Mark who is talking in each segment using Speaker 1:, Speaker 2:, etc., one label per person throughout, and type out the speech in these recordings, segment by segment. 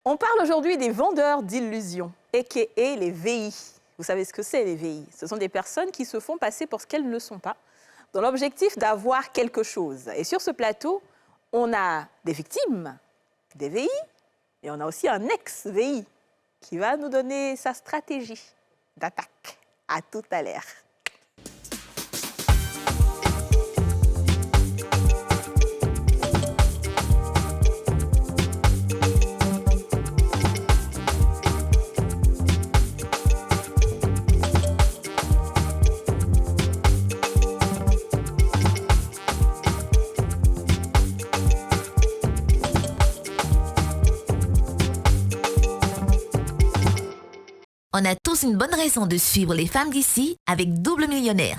Speaker 1: On parle aujourd'hui des vendeurs d'illusions, a.k.a. les VI. Vous savez ce que c'est, les VI? Ce sont des personnes qui se font passer pour ce qu'elles ne sont pas, dans l'objectif d'avoir quelque chose. Et sur ce plateau, on a des victimes, des VI, et on a aussi un ex-VI qui va nous donner sa stratégie d'attaque. À tout à l'heure.
Speaker 2: On a tous une bonne raison de suivre les femmes d'ici avec Double Millionnaire.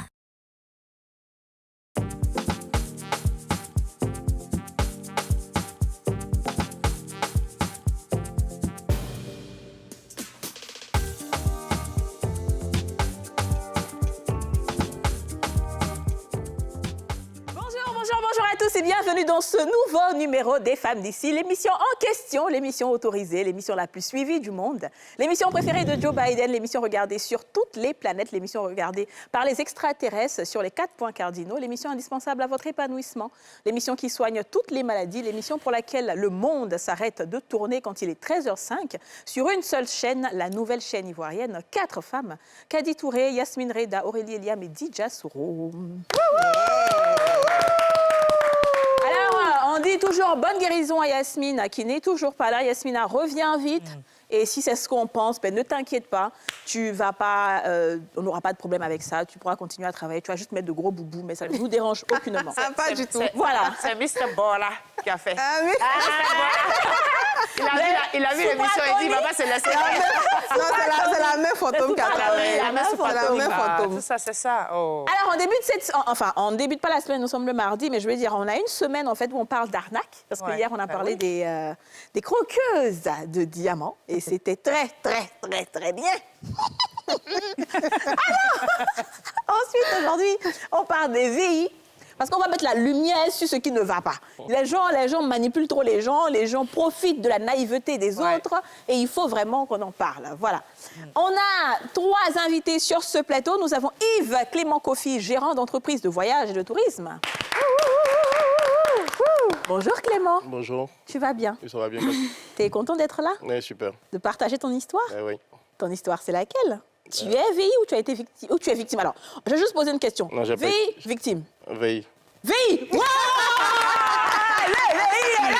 Speaker 1: Bonjour à tous et bienvenue dans ce nouveau numéro des Femmes d'ici, l'émission en question, l'émission autorisée, l'émission la plus suivie du monde, l'émission préférée de Joe Biden, l'émission regardée sur toutes les planètes, l'émission regardée par les extraterrestres sur les 4 points cardinaux, l'émission indispensable à votre épanouissement, l'émission qui soigne toutes les maladies, l'émission pour laquelle le monde s'arrête de tourner quand il est 13h05 sur une seule chaîne, la nouvelle chaîne ivoirienne, 4 femmes, Kadi Touré, Yasmine Reda, Aurélie Eliam et Dija Souro. On dit toujours bonne guérison à Yasmine, qui n'est toujours pas là. Yasmina, reviens vite. Et si c'est ce qu'on pense, ben, ne t'inquiète pas. Tu vas pas, on n'aura pas de problème avec ça. Tu pourras continuer à travailler. Tu vas juste mettre de gros boubous, mais ça ne nous dérange aucunement.
Speaker 3: Pas du tout.
Speaker 1: Voilà.
Speaker 3: C'est Mr. Bola qui a fait.
Speaker 1: Ah oui.
Speaker 3: Il a vu l'émission et dit, papa, c'est la série.
Speaker 4: Non, c'est la même fantôme qui a travaillé.
Speaker 3: La même
Speaker 4: fantôme.
Speaker 3: Tout ça, c'est ça. Oh.
Speaker 1: Alors, on débute pas la semaine, nous sommes le mardi, mais je veux dire, on a une semaine, en fait, où on parle d'arnaque. Parce que hier, on a parlé des croqueuses de diamants. Et c'était très, très, très, très bien. Alors, ensuite, aujourd'hui, on parle des VI. Parce qu'on va mettre la lumière sur ce qui ne va pas. Les gens manipulent trop les gens profitent de la naïveté des autres et il faut vraiment qu'on en parle. Voilà. On a 3 invités sur ce plateau. Nous avons Yves Clément Kofi, gérant d'entreprise de voyage et de tourisme. Bonjour Clément.
Speaker 5: Bonjour.
Speaker 1: Tu vas bien?
Speaker 5: Oui, ça va bien.
Speaker 1: Tu es content d'être là?
Speaker 5: Oui, super.
Speaker 1: De partager ton histoire?
Speaker 5: Oui.
Speaker 1: Ton histoire, c'est laquelle? Tu es VI ou tu as été victime? Ou tu es victime? Alors, je vais juste poser une question.
Speaker 5: Non, j'ai pas-
Speaker 1: VI, victime.
Speaker 5: VI.
Speaker 1: VI! Wow! Le VI est là!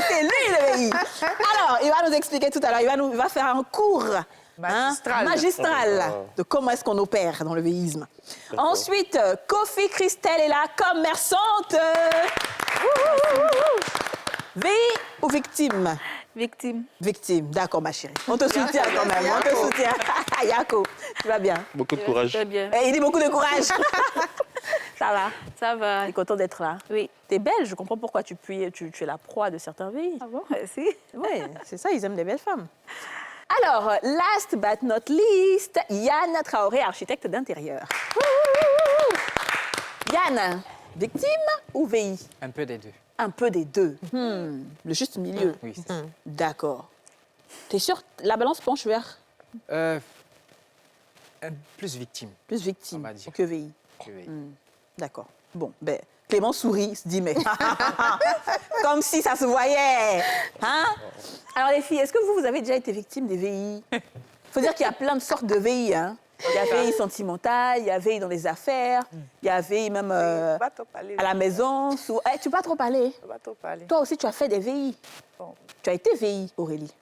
Speaker 1: C'est lui le VI! Alors, il va nous expliquer tout à l'heure, il va faire un cours magistral de comment est-ce qu'on opère dans le VIisme. Ensuite, Kofi Christelle est là, commerçante. VI ou victime?
Speaker 6: Victime.
Speaker 1: Victime, d'accord ma chérie. On te soutient quand même, on te soutient. Yako, tu vas bien?
Speaker 5: Beaucoup de courage.
Speaker 6: Très bien.
Speaker 1: Et il dit beaucoup de courage. Ça va?
Speaker 6: Ça va.
Speaker 1: Tu es content d'être là?
Speaker 6: Oui.
Speaker 1: T'es belle, je comprends pourquoi tu es la proie de certains VI.
Speaker 6: Ah bon? Merci.
Speaker 1: Oui, c'est ça, ils aiment les belles femmes. Alors, last but not least, Yann Traoré, architecte d'intérieur. Yann, victime ou VI?
Speaker 7: Un peu des deux.
Speaker 1: Un peu des deux. Le juste milieu.
Speaker 7: Oui, c'est ça.
Speaker 1: D'accord. T'es sûr la balance penche vers
Speaker 7: Plus victime
Speaker 1: plus victime
Speaker 7: On va dire.
Speaker 1: que VI?
Speaker 7: que oui.
Speaker 1: D'accord. Bon, ben, Clément sourit, se dit, mais... Comme si ça se voyait. Hein? Alors, les filles, est-ce que vous avez déjà été victime des VI? Il faut dire qu'il y a plein de sortes de VI, hein. Il y a VI sentimental, il y a VI dans les affaires, il y a VI même
Speaker 3: Pas trop parler.
Speaker 1: à la maison. Tu peux pas trop parler.
Speaker 3: Pas trop parler.
Speaker 1: Toi aussi, tu as fait des VI.
Speaker 3: Bon.
Speaker 1: Tu as été VI, Aurélie.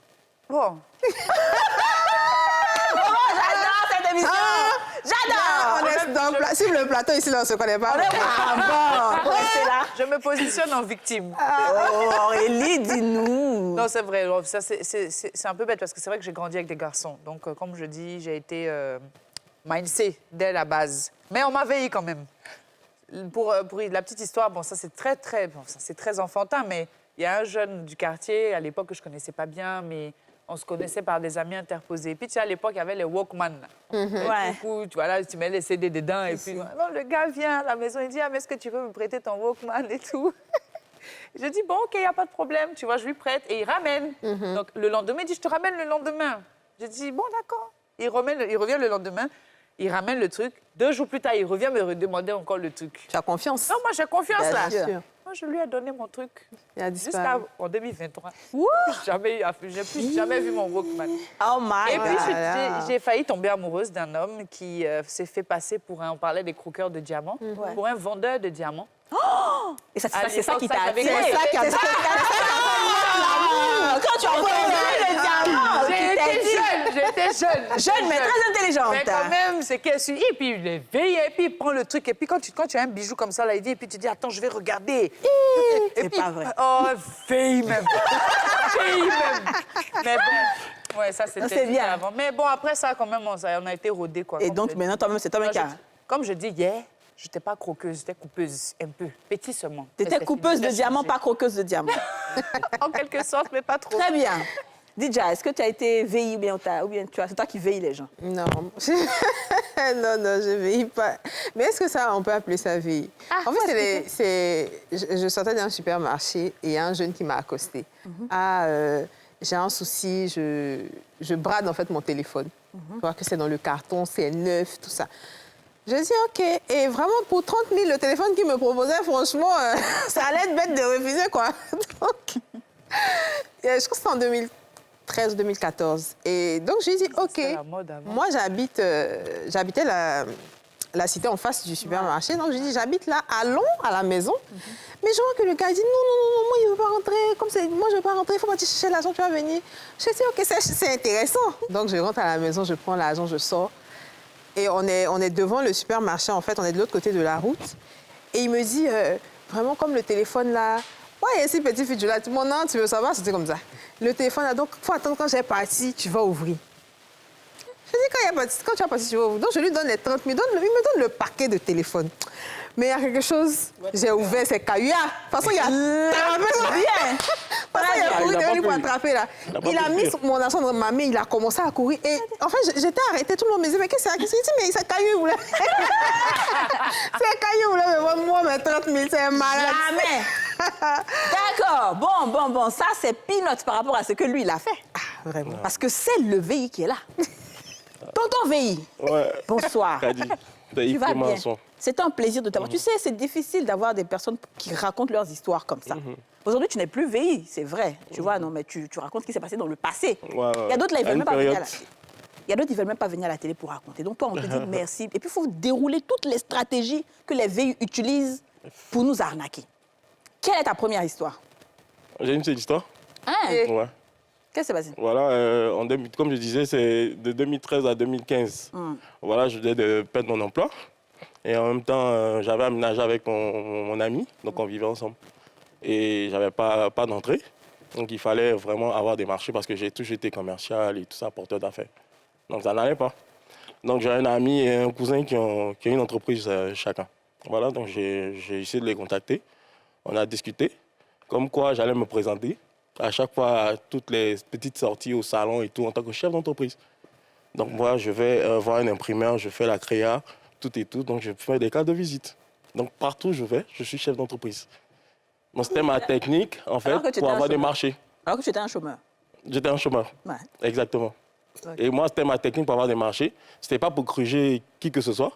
Speaker 3: Bon.
Speaker 1: J'adore cette émission! J'adore!
Speaker 4: On est sur le plateau ici, là, on ne se connaît pas.
Speaker 1: Bon, restez là.
Speaker 3: Je me positionne en victime.
Speaker 1: Oh, Aurélie, dis-nous.
Speaker 3: Non, c'est vrai. Ça, c'est un peu bête parce que c'est vrai que j'ai grandi avec des garçons. Donc, comme je dis, j'ai été mindset dès la base. Mais on m'a veillé quand même. Pour la petite histoire, bon, ça c'est très enfantin, mais il y a un jeune du quartier, à l'époque que je connaissais pas bien, mais on se connaissait par des amis interposés. Puis tu sais, à l'époque, il y avait les Walkman. Et du coup, tu mets les CD dedans et puis non, le gars vient à la maison, il dit « Ah, mais est-ce que tu peux me prêter ton Walkman et tout ?» Je dis, bon, OK, il n'y a pas de problème. Tu vois, je lui prête et il ramène. Donc, le lendemain, il dit, je te ramène le lendemain. Je dis, bon, d'accord. Il revient le lendemain, il ramène le truc. 2 jours plus tard, il revient me demander encore le truc.
Speaker 4: Tu as confiance?
Speaker 3: Non, moi, j'ai confiance, là.
Speaker 4: Bien sûr.
Speaker 3: Moi, je lui ai donné mon truc.
Speaker 4: Il a disparu.
Speaker 3: Jusqu'en 2023. J'ai plus jamais vu mon Walkman.
Speaker 1: Oh my
Speaker 3: Et puis,
Speaker 1: God.
Speaker 3: j'ai failli tomber amoureuse d'un homme qui s'est fait passer pour on parlait des croqueurs de diamants, pour un vendeur de diamants.
Speaker 1: Et ça,
Speaker 3: À
Speaker 1: c'est ça
Speaker 3: l'époque,
Speaker 1: qui
Speaker 3: ça,
Speaker 1: t'a
Speaker 3: j'avais
Speaker 1: attiré.
Speaker 3: commencé.
Speaker 1: C'est ça qui Quand tu as envoyé le diamant,
Speaker 3: J'étais jeune.
Speaker 1: jeune mais très intelligente.
Speaker 3: Mais quand même, c'est qu'elle suit. Et puis, il éveille, et puis il prend le truc. Et puis, quand tu as un bijou comme ça, là, il dit, et puis tu dis, attends, je vais regarder.
Speaker 1: C'est pas vrai.
Speaker 3: Oh, veille même. Veille même. Mais bon, ouais, ça, c'était
Speaker 1: C'est bien.
Speaker 3: avant. Mais bon, après ça, quand même, on a été rodés, quoi.
Speaker 1: Et
Speaker 3: Comme
Speaker 1: donc,
Speaker 3: je
Speaker 1: maintenant, toi-même, c'est toi-même qui a...
Speaker 3: Comme je dis hier, je n'étais pas croqueuse, j'étais coupeuse, un peu. Petit seulement.
Speaker 1: T'étais
Speaker 3: Mais c'est
Speaker 1: coupeuse
Speaker 3: fini,
Speaker 1: de
Speaker 3: j'ai
Speaker 1: diamants,
Speaker 3: changé.
Speaker 1: pas croqueuse de diamants.
Speaker 3: En quelque sorte, mais pas trop.
Speaker 1: Très bien. Dija, est-ce que tu as été veillée ou bien c'est toi qui veilles les gens?
Speaker 4: Non. non, je veille pas. Mais est-ce que ça, on peut appeler ça veille? En fait, je sortais d'un supermarché et il y a un jeune qui m'a accosté. J'ai un souci, je brade en fait mon téléphone. Je vois que c'est dans le carton, c'est neuf, tout ça. Je dis OK. Et vraiment, pour 30 000, le téléphone qu'il me proposait, franchement, ça allait être bête de refuser, quoi. Donc, je crois que c'était en 2013-2014. Et donc, je lui ai dit OK.
Speaker 3: C'était la mode avant.
Speaker 4: Moi, j'habitais la cité en face du supermarché. Donc, je lui ai dit, j'habite là, allons à la maison. Mais je vois que le gars dit, non, moi, il ne veut pas rentrer. Comme c'est, moi, je ne veux pas rentrer, il faut partir chercher l'argent, tu vas venir. Je dis, OK, c'est intéressant. Donc, je rentre à la maison, je prends l'argent, je sors. Et on est devant le supermarché, en fait, on est de l'autre côté de la route. Et il me dit, vraiment comme le téléphone là, ouais, il y a ces petits filles là, tout le monde, non, tu veux savoir, c'était comme ça. Le téléphone là, donc, il faut attendre quand j'ai parti, tu vas ouvrir. Je dis, quand tu as parti, tu vas ouvrir. Donc, je lui donne les 30 000, il me donne le paquet de téléphone. Mais il y a quelque chose, j'ai ouvert ses cailloux. De toute façon, il a attrapé.
Speaker 1: Bien.
Speaker 4: Il a couru
Speaker 5: Il a
Speaker 4: devant
Speaker 5: pas
Speaker 4: lui pour
Speaker 5: pu.
Speaker 4: attraper là. Il a mis mon argent dans ma main, il a commencé à courir. Et en fait, j'étais arrêtée, tout le monde me disait, mais qu'est-ce que c'est? Je dis, mais c'est caillou là. C'est caillou là, mais moi, mes 30 000, c'est malade.
Speaker 1: Jamais. D'accord. Bon. Ça, c'est peanuts par rapport à ce que lui, il a fait.
Speaker 4: Vraiment.
Speaker 1: Parce que c'est le VI qui est là. Tonton VI,
Speaker 5: Ouais.
Speaker 1: bonsoir.
Speaker 5: Kadi,
Speaker 1: Tu vas bien.
Speaker 5: Manson.
Speaker 1: C'est un plaisir de t'avoir. Tu sais, c'est difficile d'avoir des personnes qui racontent leurs histoires comme ça. Aujourd'hui, tu n'es plus VI, c'est vrai. Tu vois, non, mais tu racontes ce qui s'est passé dans le passé.
Speaker 5: Ouais.
Speaker 1: Il y a d'autres, là, ils
Speaker 5: À
Speaker 1: veulent
Speaker 5: une
Speaker 1: même pas venir à la
Speaker 5: période.
Speaker 1: télé. Il y a d'autres, ils veulent même pas venir à la télé pour raconter. Donc, toi, on te dit merci. Et puis, il faut dérouler toutes les stratégies que les VI utilisent pour nous arnaquer. Quelle est ta première histoire?
Speaker 5: J'ai une petite histoire.
Speaker 1: Hein?
Speaker 5: Ouais.
Speaker 1: Qu'est-ce qui s'est passé?
Speaker 5: Voilà, comme je disais, c'est de 2013 à 2015. Voilà, je venais de perdre mon emploi. Et en même temps, j'avais aménagé avec mon ami, donc on vivait ensemble. Et j'avais pas d'entrée. Donc il fallait vraiment avoir des marchés parce que j'ai toujours été commercial et tout ça, porteur d'affaires. Donc ça n'allait pas. Donc j'ai un ami et un cousin qui ont une entreprise chacun. Voilà, donc j'ai essayé de les contacter. On a discuté, comme quoi j'allais me présenter à chaque fois à toutes les petites sorties au salon et tout en tant que chef d'entreprise. Donc moi, je vais voir un imprimeur, je fais la créa, tout et tout. Donc je fais des cartes de visite. Donc partout où je vais, je suis chef d'entreprise. Donc c'était ma technique, en fait,
Speaker 1: Alors que tu
Speaker 5: pour
Speaker 1: étais un
Speaker 5: avoir des
Speaker 1: chômeur.
Speaker 5: marchés.
Speaker 1: Alors que tu étais un chômeur.
Speaker 5: J'étais un chômeur.
Speaker 1: Ouais.
Speaker 5: Exactement. Et moi, c'était ma technique pour avoir des marchés. C'était pas pour gruger qui que ce soit.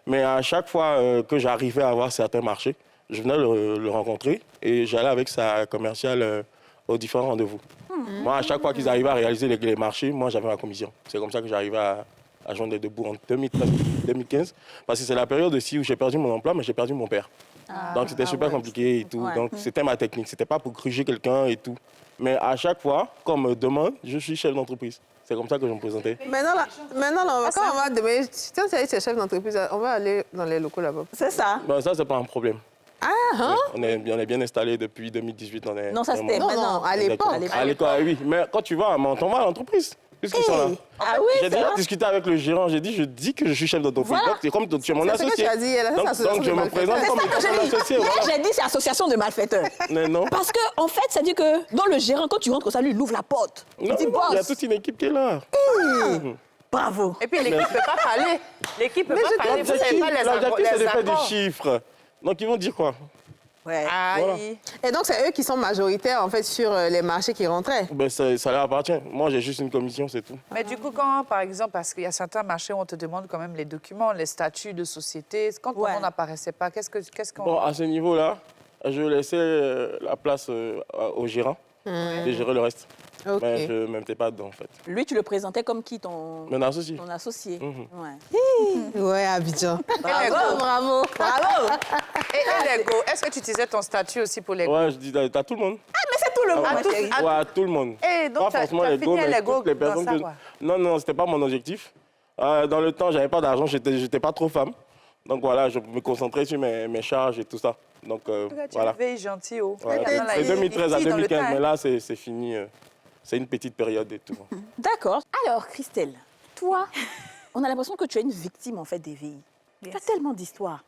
Speaker 5: Mais à chaque fois que j'arrivais à avoir certains marchés, je venais le rencontrer et j'allais avec sa commerciale aux différents rendez-vous. Moi, à chaque fois qu'ils arrivaient à réaliser les marchés, moi, j'avais ma commission. C'est comme ça que j'arrivais à joindre les deux bouts en 2015. Parce que c'est la période aussi où j'ai perdu mon emploi, mais j'ai perdu mon père. Donc, c'était super compliqué et tout.
Speaker 1: Ouais.
Speaker 5: Donc, c'était ma technique. C'était pas pour gruger quelqu'un et tout. Mais à chaque fois, qu'on me demande, je suis chef d'entreprise. C'est comme ça que je me présentais.
Speaker 4: Maintenant, là, quand on va demain, si tu es chef d'entreprise, on va aller dans les locaux là-bas.
Speaker 1: C'est ça.
Speaker 5: Ben, ça, c'est pas un problème.
Speaker 4: Hein?
Speaker 5: On est bien installé depuis 2018.
Speaker 1: Non, ça, c'était
Speaker 5: vraiment-
Speaker 1: maintenant.
Speaker 4: Non, à l'époque.
Speaker 5: À l'époque, oui. Mais quand tu vas, on t'envoie à l'entreprise. Puisqu'ils sont là.
Speaker 1: Ah oui,
Speaker 5: J'ai
Speaker 1: c'est
Speaker 5: déjà
Speaker 1: vrai.
Speaker 5: discuté avec le gérant. Je dis que je suis chef d'entreprise.
Speaker 1: Voilà.
Speaker 5: Donc, c'est comme tu es mon
Speaker 4: C'est ce que
Speaker 5: associé.
Speaker 4: tu as dit, elle a fait
Speaker 5: Donc,
Speaker 4: sa association
Speaker 5: donc, je
Speaker 4: de
Speaker 5: me
Speaker 4: malfaiteurs.
Speaker 5: présente
Speaker 1: C'est
Speaker 5: comme
Speaker 1: ça que
Speaker 5: étant
Speaker 1: j'ai
Speaker 5: mon
Speaker 1: dit.
Speaker 5: associé.
Speaker 1: Hier,
Speaker 5: Voilà.
Speaker 1: j'ai dit c'est association de malfaiteurs.
Speaker 5: Mais non.
Speaker 1: Parce que en fait, ça dit que dans le gérant, quand tu rentres comme ça, lui, il ouvre la porte.
Speaker 5: Non,
Speaker 1: Il dit
Speaker 5: non, il y a
Speaker 1: boss.
Speaker 5: toute une équipe qui est là.
Speaker 1: Bravo.
Speaker 3: Et puis, l'équipe ne peut pas parler. L'équipe ne peut pas parler. Vous savez
Speaker 5: L'objectif,
Speaker 3: pas les
Speaker 5: c'est de faire des
Speaker 3: accords.
Speaker 5: chiffres. Donc, ils vont dire quoi?
Speaker 1: Ouais.
Speaker 3: Aïe.
Speaker 4: Et donc, c'est eux qui sont majoritaires, en fait, sur les marchés qui rentraient.
Speaker 5: Ben, ça leur appartient. Moi, j'ai juste une commission, c'est tout.
Speaker 3: Mais du coup, quand, par exemple, parce qu'il y a certains marchés où on te demande quand même les documents, les statuts de société, quand ton nom n'apparaissait pas, qu'est-ce qu'on...
Speaker 5: Bon, à ce niveau-là, je laissais la place au gérant de gérer le reste.
Speaker 4: OK.
Speaker 5: Mais je ne me mettais pas dedans, en fait.
Speaker 1: Lui, tu le présentais comme qui, ton
Speaker 5: Mon associé.
Speaker 1: associé?
Speaker 5: Mhm.
Speaker 1: Ouais.
Speaker 4: Ouais, Abidjan.
Speaker 1: Bravo, bravo, bravo.
Speaker 3: Et l'ego, est-ce que tu utilisais ton statut aussi pour l'ego?
Speaker 5: Ouais, je dis, t'as tout le monde.
Speaker 1: Mais c'est tout le monde,
Speaker 5: Ah,
Speaker 1: ma chérie.
Speaker 5: Ouais, à tout le monde.
Speaker 3: Et donc,
Speaker 5: Pas
Speaker 3: t'as
Speaker 5: forcément
Speaker 3: fini
Speaker 5: l'ego,
Speaker 3: à
Speaker 5: mais
Speaker 3: l'ego
Speaker 5: toutes les
Speaker 3: dans
Speaker 5: personnes
Speaker 3: ça,
Speaker 5: que...
Speaker 3: quoi.
Speaker 5: Non, c'était pas mon objectif. Dans le temps, j'avais pas d'argent, j'étais pas trop femme. Donc voilà, je me concentrais sur mes charges et tout ça. Donc voilà.
Speaker 3: Tu es gentil, oh.
Speaker 5: Voilà.
Speaker 3: Regarde là,
Speaker 5: C'est
Speaker 3: il-
Speaker 5: 2013 à
Speaker 3: il- dans le
Speaker 5: 2015,
Speaker 3: temps,
Speaker 5: mais
Speaker 3: hein.
Speaker 5: là, c'est fini. C'est une petite période et tout.
Speaker 1: D'accord. Alors, Christelle, toi, on a l'impression que tu es une victime, en fait, des VI. Tu as tellement d'histoires.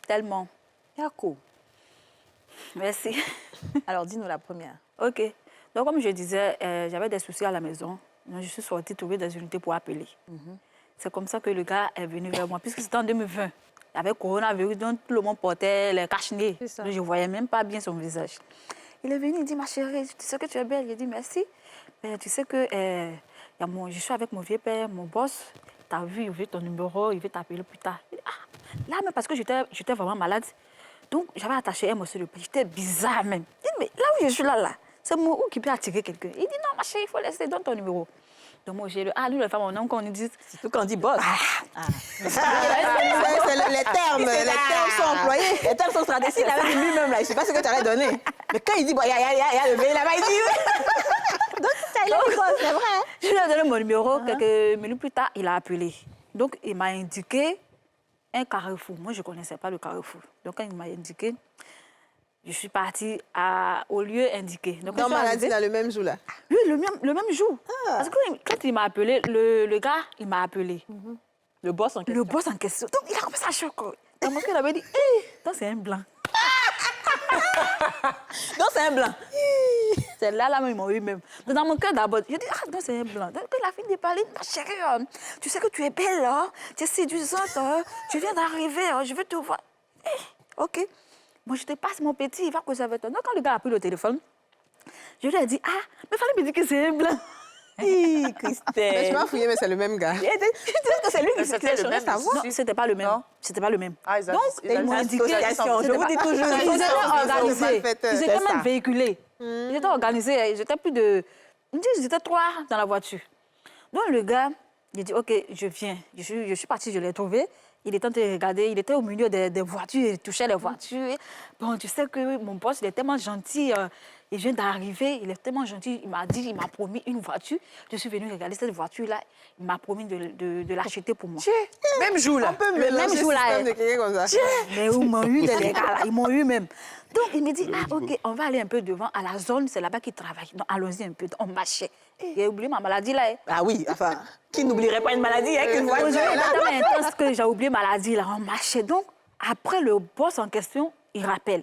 Speaker 6: Tellement.
Speaker 1: Yako.
Speaker 6: Merci.
Speaker 1: Alors, dis-nous la première.
Speaker 6: OK. Donc, comme je disais, j'avais des soucis à la maison. Donc, je suis sortie trouver des unités pour appeler. C'est comme ça que le gars est venu vers moi, puisque c'était en 2020. Avec coronavirus, donc tout le monde portait les cache-nez. Donc, je ne voyais même pas bien son visage. Il est venu, il dit, ma chérie, tu sais que tu es belle. J'ai dit, merci. Mais tu sais que je suis avec mon vieux père, mon boss. Tu as vu, il veut ton numéro, il veut t'appeler plus tard. Il dit, ah, là, mais parce que j'étais vraiment malade. Donc, j'avais attaché un morceau de plus. J'étais bizarre même. Il dit, mais là où je suis là, c'est mon ou qui peut attirer quelqu'un. Il dit, non, ma chérie, il faut laisser, donne ton numéro. Donc, moi, j'ai dit, nous, les femmes, on aime qu'on nous dise.
Speaker 1: Surtout quand on dit boss.
Speaker 4: Les termes sont employés.
Speaker 1: Les termes sont stratégiques. Il avait dit lui-même, là, je ne sais pas ce que tu allais donner. Mais quand il dit, il y a le VI là-bas, il dit... Donc, ça, il a dit, c'est vrai.
Speaker 6: Je lui ai donné mon numéro. Quelques minutes plus tard, il a appelé. Donc, il m'a indiqué un carrefour. Moi, je ne connaissais pas le carrefour. Donc, quand il m'a indiqué, je suis partie au lieu indiqué. Donc,
Speaker 4: Dans
Speaker 6: quand je suis
Speaker 4: maladie,
Speaker 6: arrivée-
Speaker 4: là, le même jour, là.
Speaker 6: Oui, le même jour. Parce que quand il m'a appelé, le gars, il m'a appelé.
Speaker 1: Le boss en question.
Speaker 6: Le boss en question. Donc, il a commencé à choquer. Dans mon cœur, il avait dit, hé, toi, c'est un blanc.
Speaker 1: Non, c'est un blanc.
Speaker 6: C'est là, ils m'ont eu même. Donc, dans mon cœur, d'abord, j'ai dit, ah, non, c'est un blanc. Donc, il a fini de parler, ma chérie, tu sais que tu es belle, hein? Tu es séduisante, hein? Tu viens d'arriver, hein? Je veux te voir. OK. Moi, je te passe mon petit, il va causer avec toi. Donc, quand le gars a pris le téléphone, je lui ai dit, ah, mais fallait me dire que c'est un blanc.
Speaker 1: Hi,
Speaker 4: Mais
Speaker 1: Christelle.
Speaker 4: tu m'as fouillé, mais c'est le même gars.
Speaker 1: Tu sais que c'est lui
Speaker 3: Mais
Speaker 1: qui
Speaker 3: c'était
Speaker 1: a
Speaker 3: le
Speaker 1: changé
Speaker 3: même
Speaker 1: sa voix.
Speaker 6: Non, c'était pas le même.
Speaker 3: Non.
Speaker 6: C'était pas le même.
Speaker 3: Ah, ils
Speaker 6: Donc, ils m'ont indiqué.
Speaker 1: Association, je vous dis toujours.
Speaker 6: Ils étaient organisés.
Speaker 4: malfaiteurs.
Speaker 6: Ils
Speaker 4: C'est
Speaker 6: étaient
Speaker 4: ça.
Speaker 6: même véhiculés. Ils étaient organisés. J'étais plus de... Ils étaient 3 dans la voiture. Donc, le gars, il dit, OK, je viens. Je suis partie, je l'ai trouvé. Il était en train de regarder. Il était au milieu des voitures. Il touchait les voitures. Bon, tu sais que mon boss, il est tellement gentil. Il vient d'arriver. Il est tellement gentil. Il m'a promis une voiture. Je suis venue regarder cette voiture-là. Il m'a promis de l'acheter pour moi.
Speaker 3: Même jour, là.
Speaker 4: On peut
Speaker 6: Le même
Speaker 4: mélanger
Speaker 6: jour, là,
Speaker 4: système de quelqu'un comme ça.
Speaker 6: Mais ils m'ont eu, les gars, là. Ils m'ont eu même. Donc, il me dit, ah, OK, on va aller un peu devant, à la zone, c'est là-bas qu'ils travaillent. Donc, allons-y un peu. On marchait. J'ai oublié ma maladie, là.
Speaker 1: Ah oui, enfin, qui n'oublierait pas une maladie avec une voiture?
Speaker 6: Aujourd'hui, il était tellement intense que j'ai oublié ma maladie, là. On marchait. Donc, après, le boss en question, il rappelle.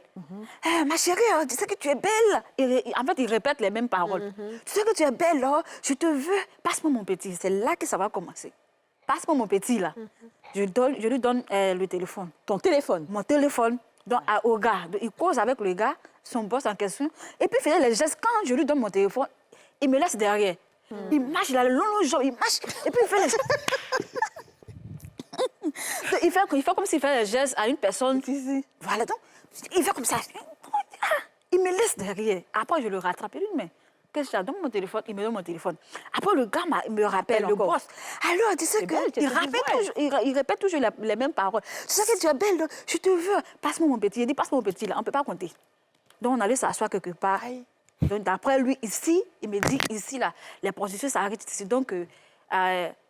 Speaker 6: Eh, ma chérie, tu sais que tu es belle. En fait, il répète les mêmes paroles. Tu sais que tu es belle, là. Je te veux. Passe-moi mon petit. C'est là que ça va commencer. Passe-moi mon petit, là. Je lui donne le téléphone.
Speaker 1: Ton téléphone.
Speaker 6: Mon téléphone donc, au gars. Donc, il cause avec le gars, son boss en question. Et puis, il faisait les gestes. Quand je lui donne mon téléphone, il me laisse derrière. Il marche, il a le long jambe, il marche. Et puis, il fait les... il fait comme s'il fait les gestes à une personne. Voilà, donc, il fait comme ça. Il me laisse derrière. Après, je le rattrape. Il dit, mais qu'est-ce que tu as? Donne mon téléphone. Il me donne mon téléphone. Après, le gars me rappelle, le boss. Alors, tu sais il répète toujours les mêmes paroles. Tu sais que tu es belle, je te veux. Passe-moi mon petit. Il dit, passe-moi mon petit, là. On ne peut pas compter. Donc, on allait s'asseoir quelque part. Donc, d'après lui, ici, il me dit, ici, là, les processus s'arrêtent ici. Donc,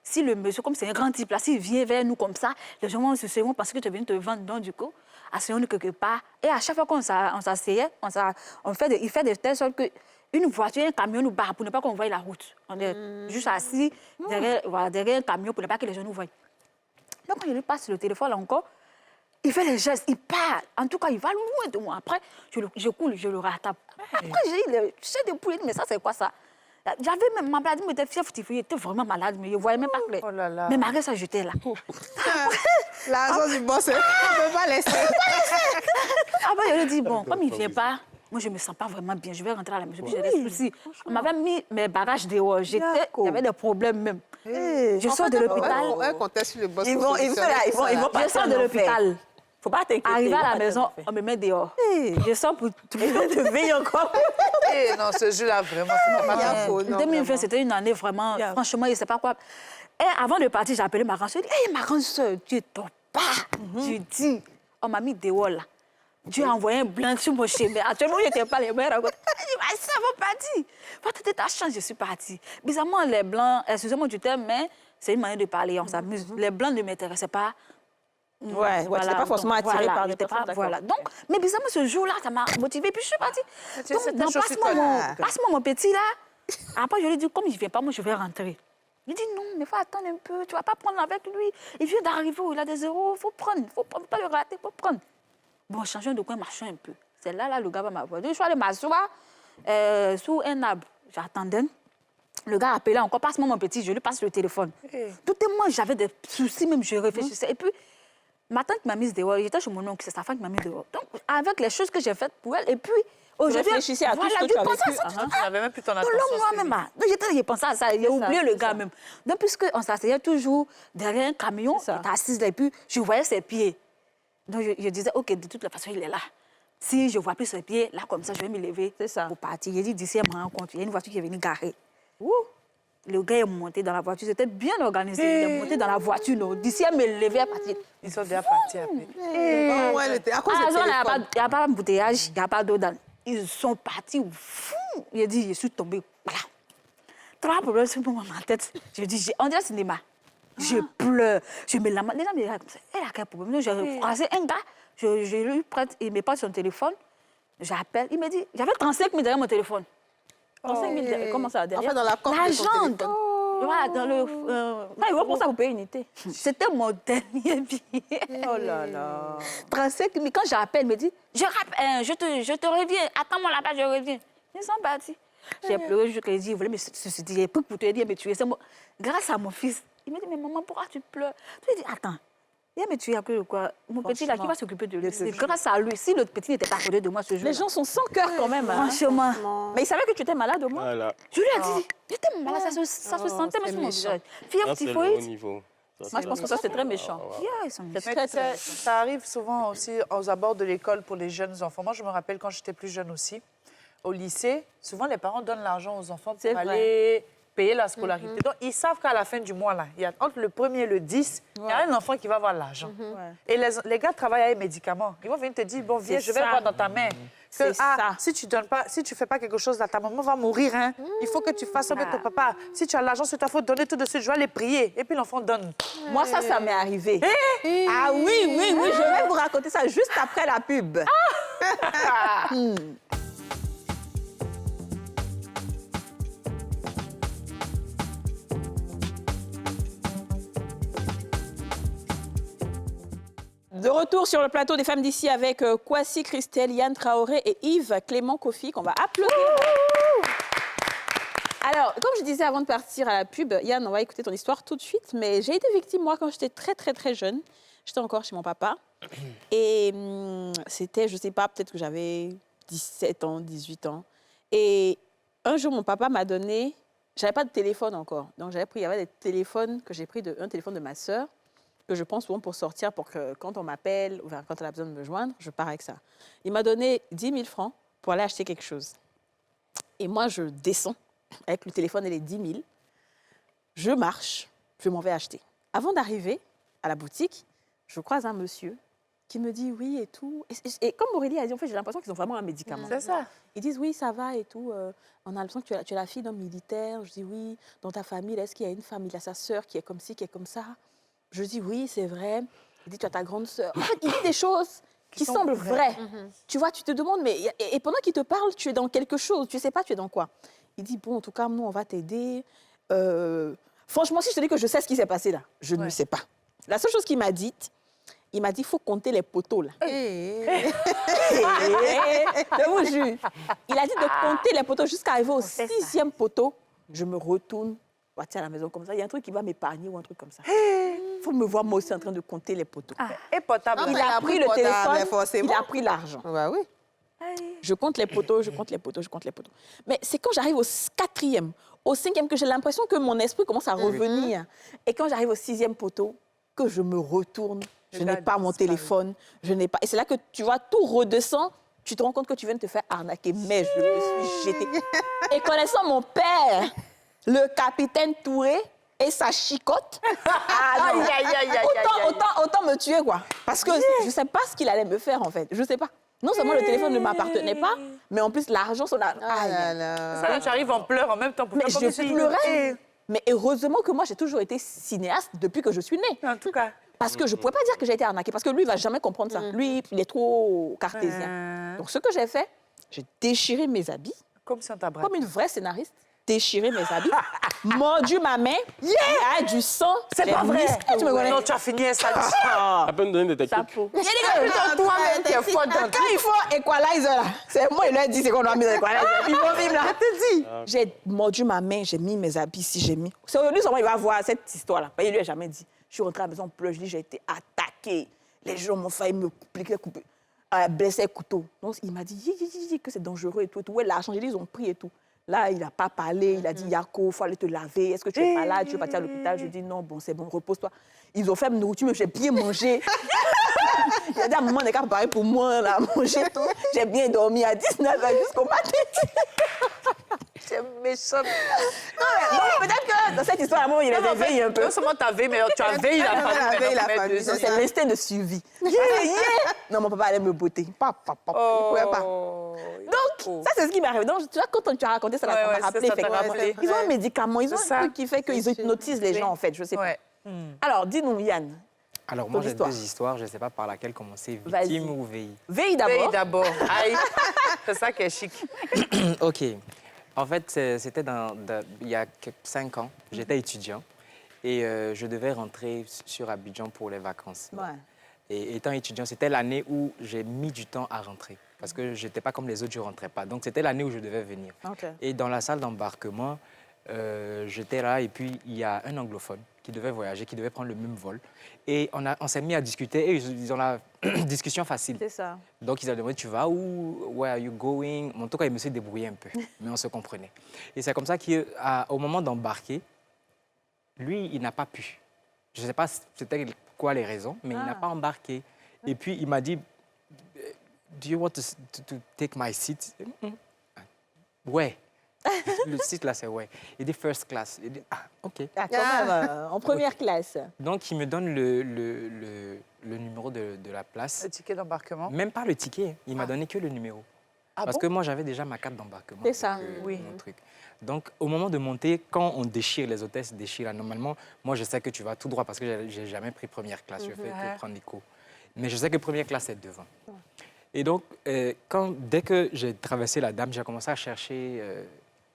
Speaker 6: si le monsieur, comme c'est un grand type, là, s'il vient vers nous comme ça, les gens vont se seront parce que tu es venu te vendre. Donc, du coup, asseyons-nous quelque part. Et à chaque fois qu'on s'asseyait, il fait de telle sorte que une voiture, un camion nous barre pour ne pas qu'on voie la route. On est juste assis derrière un camion pour ne pas que les gens nous voient. Donc, quand je lui passe le téléphone, là encore, il fait les gestes, il part. En tout cas, il va loin de moi. Après, je coule, je le rattrape. Après, je sais des poules, mais ça, c'est quoi ça? J'avais même ma maladie, m'était fièvre typhoïde, j'étais vraiment malade, mais je ne voyais même pas clair.
Speaker 3: Oh là là.
Speaker 6: Mais malgré ça, j'étais là.
Speaker 4: L'argent du boss, on ne peut pas laisser.
Speaker 6: Après, je lui ai dit, bon, comme il ne vient pas, moi, je ne me sens pas vraiment bien, je vais rentrer à la maison. Puis j'ai des soucis. On m'avait mis mes bagages dehors, j'avais des problèmes même. Je sors de l'hôpital.
Speaker 4: On comptait sur le boss.
Speaker 1: Ils vont
Speaker 6: Je sors de l'hôpital.
Speaker 1: Faut pas t'inquiéter.
Speaker 6: Arrivé à la maison, on me met dehors. Je sors pour tout le monde te veille encore.
Speaker 3: Eh non, ce jeu-là, vraiment, c'était pas
Speaker 4: Il y a
Speaker 3: ton-
Speaker 4: faux, non,
Speaker 6: 2020,
Speaker 4: vraiment.
Speaker 6: c'était une année vraiment, franchement, je ne sais pas quoi. Et avant de partir, j'ai appelé ma grande soeur. Hé, ma grande soeur, tu es ton pas. Je dis, on m'a mis dehors là. Dieu a envoyé un blanc sur mon chemin. Actuellement, je n'étais pas les meilleurs. Je dis, mais ça va partir. Va te ta chance, je suis partie. Bizarrement, les blancs, excusez-moi du terme, mais c'est une manière de parler, on s'amuse. Les blancs ne m'intéressaient pas.
Speaker 1: Ouais, tu n'étais pas forcément attirée par des personnes, d'accord.
Speaker 6: Voilà. Donc, mais bizarrement, ce jour-là, ça m'a motivée. Puis je suis partie.
Speaker 3: Tu
Speaker 6: Donc,
Speaker 3: sais,
Speaker 6: non,
Speaker 3: t'as chaussé toi, là.
Speaker 6: passe-moi mon petit là. Après, je lui ai dit, comme il ne vient pas, moi, je vais rentrer. Il dit, non, mais il faut attendre un peu. Tu ne vas pas prendre avec lui. Il vient d'arriver, il a des euros. Il faut prendre. Il ne faut pas le rater. Il faut prendre. Bon, changeons de coin, marchons un peu. C'est là, le gars va m'avoir. Donc, je suis allée m'asseoir sous un arbre. J'attendais. Le gars appelait encore, passe-moi mon petit, je lui passe le téléphone. Tout est moi, j'avais des soucis, même je réfléchissais. Et puis, ma tante m'a mise dehors. J'étais chez mon oncle, c'est sa femme qui m'a mise dehors. Donc, avec les choses que j'ai faites pour elle, et puis, aujourd'hui,
Speaker 1: réfléchissais à tout ce que tu
Speaker 6: je
Speaker 1: avais
Speaker 6: pensais
Speaker 1: vécu.
Speaker 6: à ça.
Speaker 3: Tu n'avais même plus ton
Speaker 6: Tout
Speaker 3: attention.
Speaker 6: le long,
Speaker 3: c'est
Speaker 6: moi-même. Donc, j'ai pensé à ça. J'ai oublié le gars même. Donc, puisqu'on s'asseyait toujours derrière un camion,
Speaker 1: C'est ça.
Speaker 6: j'étais assise là, et puis je voyais ses pieds. Donc, je disais, OK, de toute façon, il est là. Si je ne vois plus ses pieds, là, comme ça, je vais me lever
Speaker 1: C'est ça.
Speaker 6: pour partir. J'ai dit, d'ici, elle me rencontre. Il y a une voiture qui est venue garer. Le gars est monté dans la voiture. C'était bien organisé. Il est monté dans la voiture. non. D'ici, elle me levait à partir.
Speaker 3: Ils sont déjà partis après.
Speaker 4: Oh, ouais, à cause
Speaker 6: À la
Speaker 4: du
Speaker 6: zone, il
Speaker 4: téléphone.
Speaker 6: n'y a pas d'embouteillage, il n'y a pas d'eau dans. Ils sont partis fou. Il a dit, je suis tombée. Voilà. Trois problèmes sur ma tête. Je dis, on dirait cinéma. Je pleure. Je me lamente. Les gens me disent, comme ça, elle a quel problème? Donc, j'ai croisé un gars. Je lui prête, il me passe son téléphone. J'appelle. Il me dit, j'avais 35 000 derrière mon téléphone.
Speaker 1: 35 000, comment ça, derrière?
Speaker 4: Enfin, dans la coque
Speaker 6: La
Speaker 4: de son
Speaker 6: jante.
Speaker 4: téléphone.
Speaker 6: Voilà, dans le.
Speaker 1: Ah, il va pour ça, vous payez unité.
Speaker 6: C'était mon dernier billet.
Speaker 1: Oh là là.
Speaker 6: 35 000. Quand j'appelle, il me dit, je te reviens. Attends-moi là-bas, je reviens. Ils sont partis. J'ai pleuré jusqu'à dire, il voulait me suicider. J'ai pris pour te dire, me tuer. Grâce à mon fils. Il me dit, mais maman, pourquoi tu pleures? Je lui ai dit, attends. Il va me tuer à cause de quoi? Mon petit là, qui va s'occuper de lui? C'est grâce à lui. Si l'autre petit n'était pas à côté de moi ce jour.
Speaker 1: Les gens sont sans cœur quand même. hein.
Speaker 6: Franchement.
Speaker 1: Mais ils savaient que tu étais malade au moins.
Speaker 5: Voilà.
Speaker 6: Je lui ai dit, j'étais malade, ça se sentait même sur mon visage. Fièvre
Speaker 5: Ça, c'est le haut
Speaker 6: typhoïde.
Speaker 5: niveau.
Speaker 1: Moi, je pense que ça, c'est très méchant.
Speaker 6: Yeah, ils sont
Speaker 1: C'est
Speaker 3: Mais
Speaker 1: très, très...
Speaker 3: ça arrive souvent aussi aux abords de l'école pour les jeunes enfants. Moi, je me rappelle quand j'étais plus jeune aussi, au lycée, souvent les parents donnent l'argent aux enfants
Speaker 1: C'est
Speaker 3: pour
Speaker 1: vrai.
Speaker 3: aller payer la scolarité. Donc, ils savent qu'à la fin du mois, là, il y a, entre le 1er et le 10, il y a un enfant qui va avoir l'argent. Et les gars travaillent avec les médicaments. Ils vont venir te dire, bon, viens,
Speaker 1: C'est
Speaker 3: je vais
Speaker 1: ça.
Speaker 3: voir dans ta main.
Speaker 1: C'est ça.
Speaker 3: Si tu donnes pas, si tu fais pas quelque chose, là, ta maman va mourir. Hein. Il faut que tu fasses avec ton papa. Si tu as l'argent sur toi, il faut donner tout de suite. Je vais aller prier. Et puis l'enfant donne.
Speaker 1: Moi, ça m'est arrivé. Ah oui, je vais vous raconter ça juste après la pub. De retour sur le plateau des femmes d'ici avec Kwasi Christelle, Yann Traoré et Yves Clément Kofi qu'on va applaudir. Alors, comme je disais avant de partir à la pub, Yann, on va écouter ton histoire tout de suite, mais j'ai été victime, moi, quand j'étais très jeune. J'étais encore chez mon papa. Et c'était, je sais pas, peut-être que j'avais 17 ans, 18 ans. Et un jour, mon papa m'a donné... J'avais pas de téléphone encore. Donc, j'avais pris, il y avait des téléphones que j'ai pris un téléphone de ma sœur, que je prends souvent pour sortir, pour que quand on m'appelle, ou quand elle a besoin de me joindre, je pars avec ça. Il m'a donné 10 000 francs pour aller acheter quelque chose. Et moi, je descends avec le téléphone et les 10 000. Je marche, je m'en vais acheter. Avant d'arriver à la boutique, je croise un monsieur qui me dit oui et tout. Et comme Aurélie a dit, en fait, j'ai l'impression qu'ils ont vraiment un médicament.
Speaker 3: C'est ça.
Speaker 1: Ils disent oui, ça va et tout. On a l'impression que tu es la fille d'un militaire. Je dis oui, dans ta famille, est-ce qu'il y a une femme? Il a sa sœur qui est comme ci, qui est comme ça. Je dis oui, c'est vrai. Il dit tu as ta grande sœur. En fait, il dit des choses qui semblent vraies. Tu vois, tu te demandes, mais et pendant qu'il te parle, tu es dans quelque chose. Tu ne sais pas, tu es dans quoi. Il dit bon, en tout cas, nous, on va t'aider. Franchement, si je te dis que je sais ce qui s'est passé là, je ne le sais pas. La seule chose qu'il m'a dite, il m'a dit, il faut compter les poteaux, là. Je vous jure. Il a dit de compter les poteaux jusqu'à arriver au 6e poteau je me retourne, à la maison comme ça, il y a un truc qui va m'épargner ou un truc comme ça. Il faut me voir moi aussi en train de compter les poteaux.
Speaker 3: Et potable.
Speaker 4: Non,
Speaker 1: Il a pris le
Speaker 4: potable,
Speaker 1: téléphone,
Speaker 4: mais forcément.
Speaker 1: il a pris l'argent.
Speaker 4: Bah oui.
Speaker 1: Je compte les poteaux, je compte les poteaux, je compte les poteaux. Mais c'est quand j'arrive au 4e, au 5e que j'ai l'impression que mon esprit commence à revenir. Et quand j'arrive au 6e poteau, que je me retourne, je n'ai pas mon téléphone, je n'ai pas... Et c'est là que tu vois, tout redescend, tu te rends compte que tu viens de te faire arnaquer. Mais je me suis jetée. Et connaissant mon père, le capitaine Touré et sa chicotte, autant me tuer, quoi. Parce que je ne sais pas ce qu'il allait me faire, en fait. Je ne sais pas. Non seulement le téléphone ne m'appartenait pas, mais en plus l'argent, son argent.
Speaker 4: Ah là là.
Speaker 3: Ça, là, tu arrives en pleurs en même temps. Pour
Speaker 1: Mais
Speaker 3: faire comme
Speaker 1: je
Speaker 3: si-
Speaker 1: pleurais. Mais heureusement que moi, j'ai toujours été cinéaste depuis que je suis née.
Speaker 3: En tout cas.
Speaker 1: Parce que je ne pouvais pas dire que j'ai été arnaquée, parce que lui, il ne va jamais comprendre ça. Lui, il est trop cartésien. Donc, ce que j'ai fait, j'ai déchiré mes habits,
Speaker 3: Comme si on t'a braqué.
Speaker 1: comme une vraie scénariste, déchiré mes habits, mordu ma main, il y a du sang.
Speaker 3: C'est
Speaker 1: les
Speaker 3: pas vrai.
Speaker 1: muscles, tu me connais.
Speaker 3: Non, tu as fini ça.
Speaker 5: À peine donner des techniques.
Speaker 1: Chapeau.
Speaker 3: J'ai dit que toi-même, tu es folle dans
Speaker 1: Quand il faut équaliser, là, c'est moi, il leur dit c'est qu'on doit mettre l'équalizer. Ils vont vivre là. Je te dis. J'ai mordu ma main, j'ai mis mes habits ici, j'ai mis. C'est aujourd'hui seulement il va voir cette histoire-là. Il lui a jamais dit. Je suis rentrée à la maison, pleure, je dis j'ai été attaquée. Les gens m'ont failli me couper, blesser couteau. Donc il m'a dit que c'est dangereux et tout. Où est l'argent? J'ai dit ils ont pris et tout. Là, il n'a pas parlé, il a dit Yako, il faut aller te laver. Est-ce que tu es malade? Tu veux partir à l'hôpital? Je lui ai dit non, bon, c'est bon, repose-toi. Ils ont fait me nourriture, mais j'ai bien mangé. Il a dit à un moment, on est qu'à préparer pour moi, là, manger tout. J'ai bien dormi à 19h jusqu'au matin.
Speaker 3: C'est méchant.
Speaker 1: Non, peut-être que dans cette histoire, à un moment, il a éveillé un peu.
Speaker 3: Non seulement t'as veillé, mais tu as veillé la famille.
Speaker 4: veillé la famille.
Speaker 1: C'est l'instinct de suivi. Non, mon papa allait me botter. Il pouvait pas. Donc, ça, c'est ce qui m'est arrivé. Donc, tu vois, quand tu as raconté ça,
Speaker 3: Ouais,
Speaker 1: ça m'a
Speaker 3: ouais,
Speaker 1: rappelé,
Speaker 3: ça t'a
Speaker 1: effectivement.
Speaker 3: rappelé.
Speaker 1: Ils ont un médicament, ils ont
Speaker 3: C'est ça.
Speaker 1: un truc qui fait qu'ils hypnotisent les gens, en fait. Je sais pas.
Speaker 3: Ouais.
Speaker 1: Alors, dis-nous, Yann.
Speaker 7: Alors, moi,
Speaker 1: Ton
Speaker 7: j'ai
Speaker 1: histoire.
Speaker 7: 2 histoires. Je ne sais pas par laquelle commencer,
Speaker 1: Vas-y.
Speaker 7: victime ou VI.
Speaker 1: Veille
Speaker 3: Veille
Speaker 1: d'abord.
Speaker 3: d'abord. Aïe. C'est ça qui est chic.
Speaker 7: OK. En fait, c'était il y a 5 ans. J'étais étudiant et je devais rentrer sur Abidjan pour les vacances.
Speaker 1: Ouais.
Speaker 7: Et étant étudiant, c'était l'année où j'ai mis du temps à rentrer parce que je n'étais pas comme les autres, je ne rentrais pas. Donc, c'était l'année où je devais venir.
Speaker 1: OK.
Speaker 7: Et dans la salle d'embarquement, j'étais là et puis il y a un anglophone qui devait voyager, qui devait prendre le même vol. Et on s'est mis à discuter et ils ont la discussion facile.
Speaker 1: C'est ça.
Speaker 7: Donc, ils ont demandé, tu vas où? Where are you going? En tout cas, il me s'est débrouillé un peu, mais on se comprenait. Et c'est comme ça qu'au moment d'embarquer, lui, il n'a pas pu. Je ne sais pas c'était quoi les raisons, mais il n'a pas embarqué. Et puis, il m'a dit, do you want to take my seat? Ouais. Le site là, c'est ouais. Il dit first class. Il dit, ah, OK.
Speaker 1: Ah, quand même, en première classe.
Speaker 7: Donc, il me donne le numéro de la place.
Speaker 3: Le ticket d'embarquement.
Speaker 7: Même pas le ticket, il m'a donné que le numéro. Parce que moi, j'avais déjà ma carte d'embarquement.
Speaker 1: C'est ça,
Speaker 7: avec,
Speaker 3: oui.
Speaker 7: mon truc. Donc, au moment de monter, quand on déchire, les hôtesses déchirent, là, normalement, moi, je sais que tu vas tout droit parce que j'ai jamais pris première classe. Je fais que prendre les cours. Mais je sais que première classe, c'est devant. Et donc, dès que j'ai traversé la dame, j'ai commencé à chercher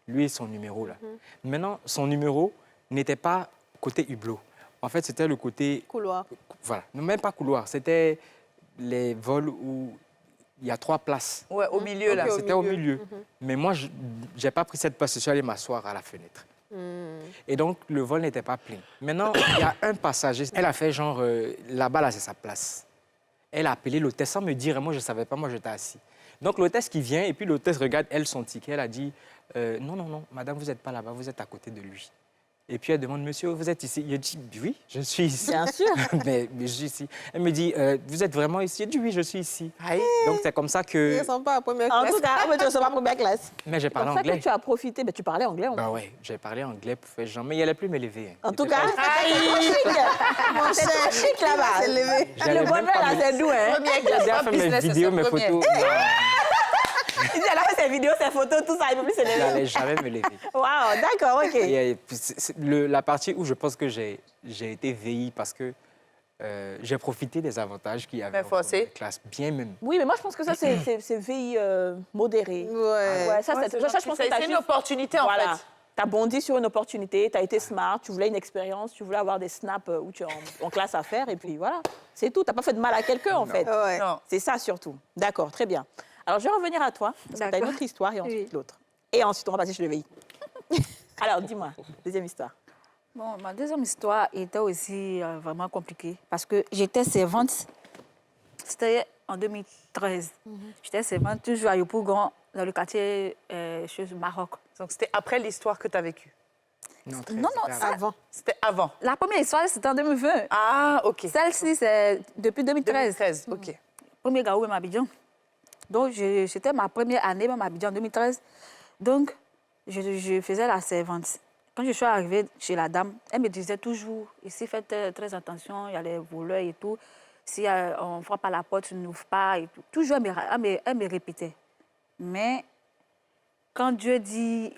Speaker 7: lui son numéro. Là. Maintenant, son numéro n'était pas côté hublot. En fait, c'était le côté...
Speaker 4: Couloir.
Speaker 7: Voilà, même pas couloir. C'était les vols où il y a 3 places.
Speaker 3: Ouais, au milieu, là.
Speaker 4: Ok,
Speaker 7: C'était au milieu. Mais moi, je n'ai pas pris cette place. Je suis allé m'asseoir à la fenêtre. Et donc, le vol n'était pas plein. Maintenant, il y a un passager. Elle a fait genre, là-bas, là, c'est sa place. Elle a appelé l'hôtesse sans me dire. Et moi, je ne savais pas. Moi, j'étais assis. Donc, l'hôtesse qui vient, et puis l'hôtesse regarde, elle, son ticket. Elle a dit, non, non, non, madame, vous n'êtes pas là-bas. Vous êtes à côté de lui. Et puis, elle demande, monsieur, vous êtes ici? Il dit, oui, je suis ici.
Speaker 1: Bien sûr.
Speaker 7: mais je suis ici. Elle me dit, vous êtes vraiment ici? Il dit, oui, je suis ici.
Speaker 3: Aïe.
Speaker 7: Donc, c'est comme ça que...
Speaker 4: Ils ne sont pas à première
Speaker 1: En
Speaker 4: classe.
Speaker 1: tout cas, mais tu ne seras pas première classe.
Speaker 7: Mais j'ai
Speaker 1: C'est
Speaker 7: parlé
Speaker 1: pour ça que
Speaker 7: anglais.
Speaker 1: tu as profité. Mais tu parlais anglais.
Speaker 7: Ben ouais, j'ai parlé anglais pour faire genre, mais il n'allait plus me lever. Hein.
Speaker 1: En tout
Speaker 7: C'était
Speaker 1: cas,
Speaker 7: pas-
Speaker 1: c'est trop chic là-bas.
Speaker 4: C'est levé.
Speaker 7: J'allais
Speaker 1: Le
Speaker 7: même
Speaker 1: bonheur,
Speaker 7: pas
Speaker 1: là,
Speaker 7: me-
Speaker 1: c'est doux, hein.
Speaker 3: Première
Speaker 7: J'ai
Speaker 3: classe,
Speaker 7: déjà
Speaker 3: pas
Speaker 7: fait mes
Speaker 3: business, c'est
Speaker 7: vidéos,
Speaker 3: son
Speaker 7: mes
Speaker 3: premier.
Speaker 7: photos.
Speaker 1: Il dit, elle a fait ses vidéos, ses photos, tout ça, il ne peut plus se
Speaker 7: Il
Speaker 1: lever.
Speaker 7: n'allait jamais me lever.
Speaker 1: Waouh, d'accord, OK.
Speaker 7: Et puis, la partie où je pense que j'ai été veillé parce que j'ai profité des avantages qu'il y avait
Speaker 3: Mais forcé.
Speaker 7: en première classe, bien même.
Speaker 1: Oui, mais moi, je pense que ça, c'est vie modérée.
Speaker 4: Ouais.
Speaker 1: Ça,
Speaker 3: Ouais,
Speaker 1: je pense que
Speaker 3: c'est
Speaker 1: t'as
Speaker 3: une
Speaker 1: juste-
Speaker 3: opportunité, en
Speaker 1: Voilà.
Speaker 3: fait.
Speaker 1: Tu as bondi sur une opportunité, tu as été smart, tu voulais une expérience, tu voulais avoir des snaps où tu es en classe à faire, et puis voilà. C'est tout. Tu n'as pas fait de mal à quelqu'un, en fait.
Speaker 4: Ouais.
Speaker 3: Non.
Speaker 1: C'est ça, surtout. D'accord, très bien. Alors, je vais revenir à toi, parce que tu as une
Speaker 6: D'accord.
Speaker 1: autre histoire, et ensuite
Speaker 6: Oui.
Speaker 1: l'autre. Et ensuite, on va passer chez le VI. Alors, dis-moi, deuxième histoire.
Speaker 6: Bon, ma deuxième histoire était aussi vraiment compliquée parce que j'étais servante. C'était en 2013. J'étais servante toujours à Yopougon, dans le quartier chez Maroc.
Speaker 3: Donc, c'était après l'histoire que tu as vécue.
Speaker 6: Non,
Speaker 7: c'était
Speaker 6: ça-
Speaker 4: Avant.
Speaker 3: C'était avant.
Speaker 6: La première histoire, c'était en 2020.
Speaker 3: Ah, OK.
Speaker 6: Celle-ci, c'est depuis 2013.
Speaker 3: 2013, OK.
Speaker 6: Premier Gaou, même à Abidjan. Donc, c'était ma première année, même à Abidjan, en 2013. Donc, je faisais la servante. Quand je suis arrivée chez la dame, elle me disait toujours, ici, faites très attention, il y a les voleurs et tout. Si on ne frappe pas la porte, tu n'ouvres pas et tout. Toujours, elle me répétait. Mais quand Dieu dit,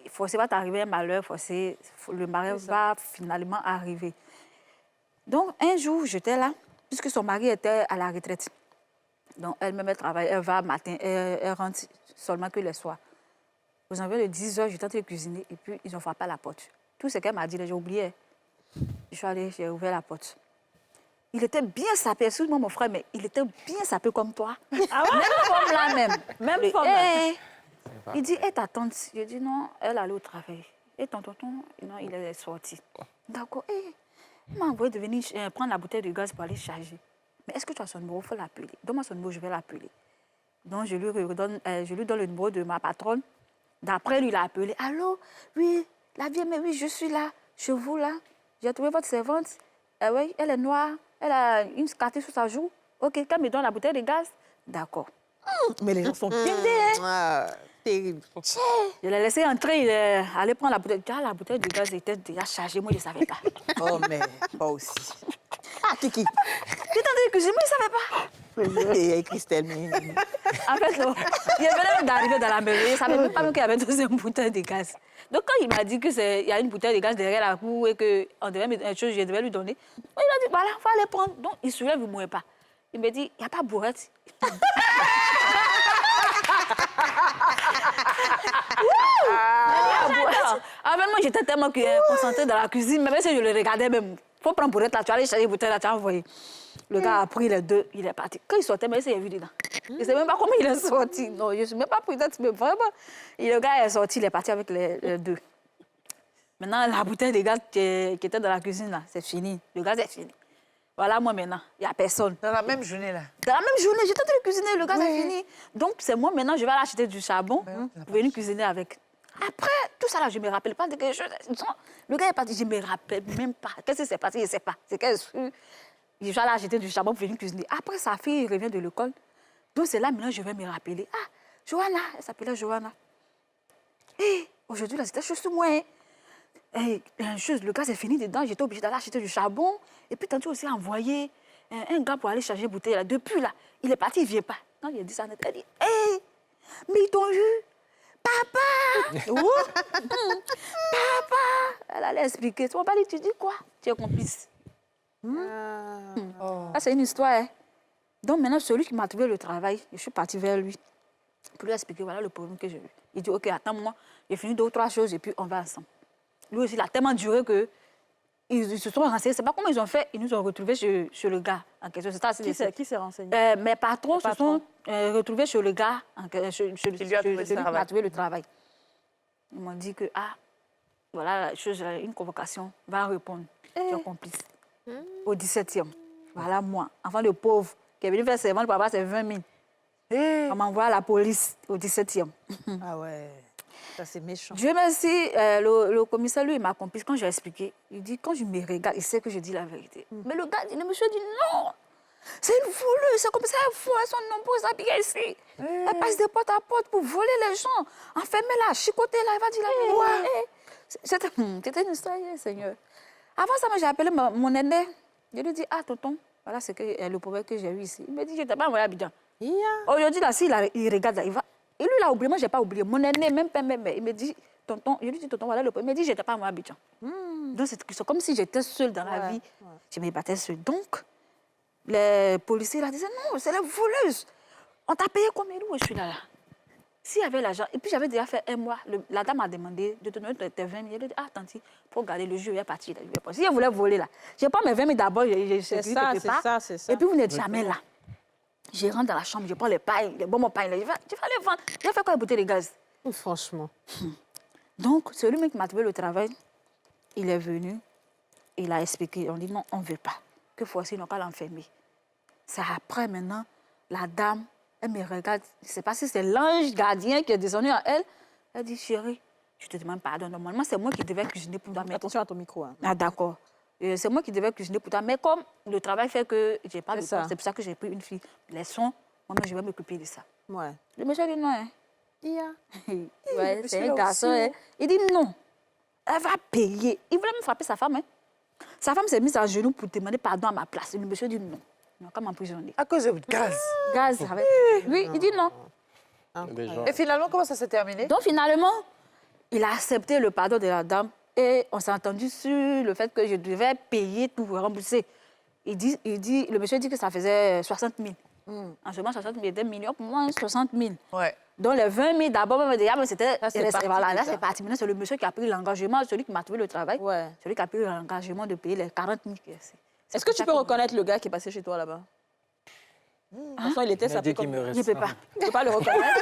Speaker 6: forcément, va t'arriver un malheur, le malheur va finalement arriver. Donc, un jour, j'étais là, puisque son mari était à la retraite. Donc, elle-même, elle travaille, elle va matin, elle rentre seulement que le soir. Aux environs de 10 heures, j'étais en train de cuisiner et puis ils ont frappé à la porte. Tout ce qu'elle m'a dit, j'ai oublié. Je suis allée, j'ai ouvert la porte. Il était bien sapé, excuse-moi mon frère, mais il était bien sapé comme toi. Ah ouais? Même forme là même.
Speaker 1: Même forme.
Speaker 6: Il dit, et ta tante? Je dis, non, elle allait au travail. Et ton tonton, non, il est sorti. D'accord. Il m'a envoyé de venir prendre la bouteille de gaz pour aller charger. Mais est-ce que tu as son numéro? Il faut l'appeler. Donne-moi son numéro, je vais l'appeler. Donc, je lui donne le numéro de ma patronne. D'après, lui, il a appelé. Allô? Oui, la vieille, mais oui, je suis là. Chez vous, là. J'ai trouvé votre servante. Oui, elle est noire. Elle a une cicatrice sur sa joue. OK, qu'elle me donne la bouteille de gaz. D'accord.
Speaker 1: Mais les gens sont pindés, hein?
Speaker 4: Ah, terrible.
Speaker 6: Je l'ai laissé entrer, il est allé prendre la bouteille. Déjà, la bouteille de gaz était déjà chargée, moi, je ne savais pas.
Speaker 1: Oh, mais pas aussi. Ah, Kiki.
Speaker 6: J'étais en train de cuisiner, moi, je ne savais pas.
Speaker 1: Et Christelle, mais...
Speaker 6: En fait, non, il venait d'arriver dans la maison, il ne savait même pas qu'il y avait une deuxième bouteille de gaz. Donc, quand il m'a dit qu'il y a une bouteille de gaz derrière la cour et que je devais lui donner, il a dit, voilà, il faut aller prendre. Donc, il se lève, il ne mouille pas. Il me dit, il n'y a pas de bourrette. Ah, mais moi, j'étais tellement concentrée dans la cuisine, même si je le regardais même. Il faut prendre bourrette là, tu vas aller chercher les bouteilles là, tu vas envoyer. Le gars a pris les deux, il est parti. Quand il sortait, mais il s'est vu dedans. Je ne sais même pas comment il est sorti. Non, je ne suis même pas prudente, mais vraiment. Et le gars est sorti, il est parti avec les deux. Maintenant, la bouteille de gaz qui était dans la cuisine, là, c'est fini. Le gaz est fini. Voilà, moi maintenant, il n'y a personne.
Speaker 3: Dans la même journée, là.
Speaker 6: Dans la même journée, j'étais en train de cuisiner, le gaz est fini. Donc, c'est moi maintenant, je vais aller acheter du charbon pour venir cuisiner avec. Après, tout ça là, je ne me rappelle pas de quelque chose. Le gars est parti, je ne me rappelle même pas. Qu'est-ce qui s'est passé? Je ne sais pas. C'est qu'est-ce que... Je vais aller acheter du charbon pour venir cuisiner. Après, sa fille revient de l'école. Donc, c'est là maintenant je vais me rappeler. Ah, Johanna, elle s'appelait Johanna. Et aujourd'hui, là, c'était juste sur moi. Et une chose, le gaz est fini dedans. J'étais obligée d'aller acheter du charbon. Et puis, tantôt aussi envoyé un gars pour aller charger une bouteille. Là. Depuis, là, il est parti, il ne vient pas. Quand il a dit ça, elle dit, hé, mais ils t'ont eu. Papa! Papa! Elle allait expliquer. Tu m'as pas dit, tu dis quoi? Tu es complice. Ça, c'est une histoire. Hein? Donc, maintenant, celui qui m'a trouvé le travail, je suis partie vers lui pour lui expliquer voilà le problème que j'ai eu. Il dit, OK, attends-moi, j'ai fini 2 ou 3 choses et puis on va ensemble. Lui aussi, il a tellement duré que ils se sont renseignés. Je ne sais pas comment ils ont fait. Ils nous ont retrouvés chez le gars en question.
Speaker 1: Qui s'est renseigné?
Speaker 6: Mes patrons se sont retrouvés chez le gars celui qui m'a trouvé le travail. Ils m'ont dit que, voilà, une convocation, va répondre. Tu es complice. Au 17e. Voilà, moi, enfant de pauvre, qui est venu faire serment pour avoir ses 20 000. On m'envoie à la police au 17e.
Speaker 1: Ah ouais, ça c'est méchant.
Speaker 6: Dieu merci, le commissaire, lui, il m'a complice. Quand j'ai expliqué, il dit, quand je me regarde, il sait que je dis la vérité. Mais le gars, le monsieur dit, non, c'est une voleuse, c'est comme ça, elle fout, elles sont nombreuses à bien ici. Elle passe de porte à porte pour voler les gens. Enfermez-la, chicotez-la, elle va dire la vérité. C'était une histoire, Seigneur. Avant ça, j'ai appelé mon aîné. Je lui ai dit, tonton, voilà ce que le problème que j'ai eu ici. Il me dit, je t'ai pas envoyé à Abidjan. Aujourd'hui, là, s'il regarde, là, il va. Et lui, là, oublié, moi, je n'ai pas oublié. Mon aîné, même pas, il me dit, tonton, je lui dis, tonton, voilà le problème. Il me dit, je t'ai pas envoyé à Abidjan. Donc, c'est comme si j'étais seule dans la vie. Je me battais seule. Donc, les policiers, là, disaient, non, c'est la voleuse. On t'a payé combien? Où je suis là? S'il y avait l'argent, et puis j'avais déjà fait 1 mois, la dame m'a demandé de te donner tes 20 000. Elle a dit, tanti, pour garder le jeu, il est parti. Si elle voulait voler là, je prends mes 20 000 d'abord,
Speaker 1: c'est ça.
Speaker 6: Et puis vous n'êtes jamais là. Je rentre dans la chambre, je prends les pailles, les bonbons pailles, je vais aller vendre. Je vais faire quoi, la bouteille de gaz?
Speaker 4: Franchement.
Speaker 6: Donc, celui même qui m'a trouvé le travail, il est venu, il a expliqué. On dit non, on ne veut pas. Que voici, on va l'enfermer. C'est après, maintenant, la dame, elle me regarde. Je ne sais pas si c'est l'ange gardien qui est descendu à elle. Elle dit, chérie, je te demande pardon. Normalement, c'est moi qui devais cuisiner pour toi. Mais...
Speaker 1: Attention à ton micro. Hein.
Speaker 6: Ah, d'accord. C'est moi qui devais cuisiner pour toi. Mais comme le travail fait que je n'ai pas de
Speaker 1: C'est ça.
Speaker 6: temps, c'est pour ça que j'ai pris une fille. Laissons, moi-même, je vais m'occuper de ça.
Speaker 1: Ouais.
Speaker 6: Le monsieur dit non. Hein.
Speaker 4: Yeah.
Speaker 6: Ouais,
Speaker 1: monsieur
Speaker 6: c'est
Speaker 1: là
Speaker 6: un garçon.
Speaker 1: aussi,
Speaker 6: Hein. Il dit non. Elle va payer. Il voulait me frapper sa femme. Hein. Sa femme s'est mise à genoux pour demander pardon à ma place. Et le monsieur dit non. Non, comme emprisonné.
Speaker 3: À cause de gaz.
Speaker 6: Gaz avec... Oui, il dit non.
Speaker 5: Des gens-
Speaker 3: Et finalement, comment ça s'est terminé?
Speaker 6: Donc finalement, il a accepté le pardon de la dame et on s'est entendu sur le fait que je devais payer tout, rembourser. Le monsieur dit que ça faisait 60 000. En ce moment, 60 000 était million, pour moi, 60 000.
Speaker 3: Ouais.
Speaker 6: Donc les 20 000 d'abord, même déjà, mais c'était...
Speaker 1: Ça, c'est parti
Speaker 6: Voilà, là,
Speaker 1: déjà.
Speaker 6: c'est parti. Maintenant, c'est le monsieur qui a pris l'engagement, celui qui m'a trouvé le travail,
Speaker 1: Ouais.
Speaker 6: celui qui a pris l'engagement de payer les 40 000.
Speaker 1: Est-ce que tu peux reconnaître le gars qui est passé chez toi là-bas? De toute façon, il était
Speaker 7: Il m'a
Speaker 1: sapé
Speaker 7: dit qu'il
Speaker 1: comme...
Speaker 7: me
Speaker 6: Je ne peux
Speaker 7: reste.
Speaker 6: pas.
Speaker 1: Tu peux pas le reconnaître?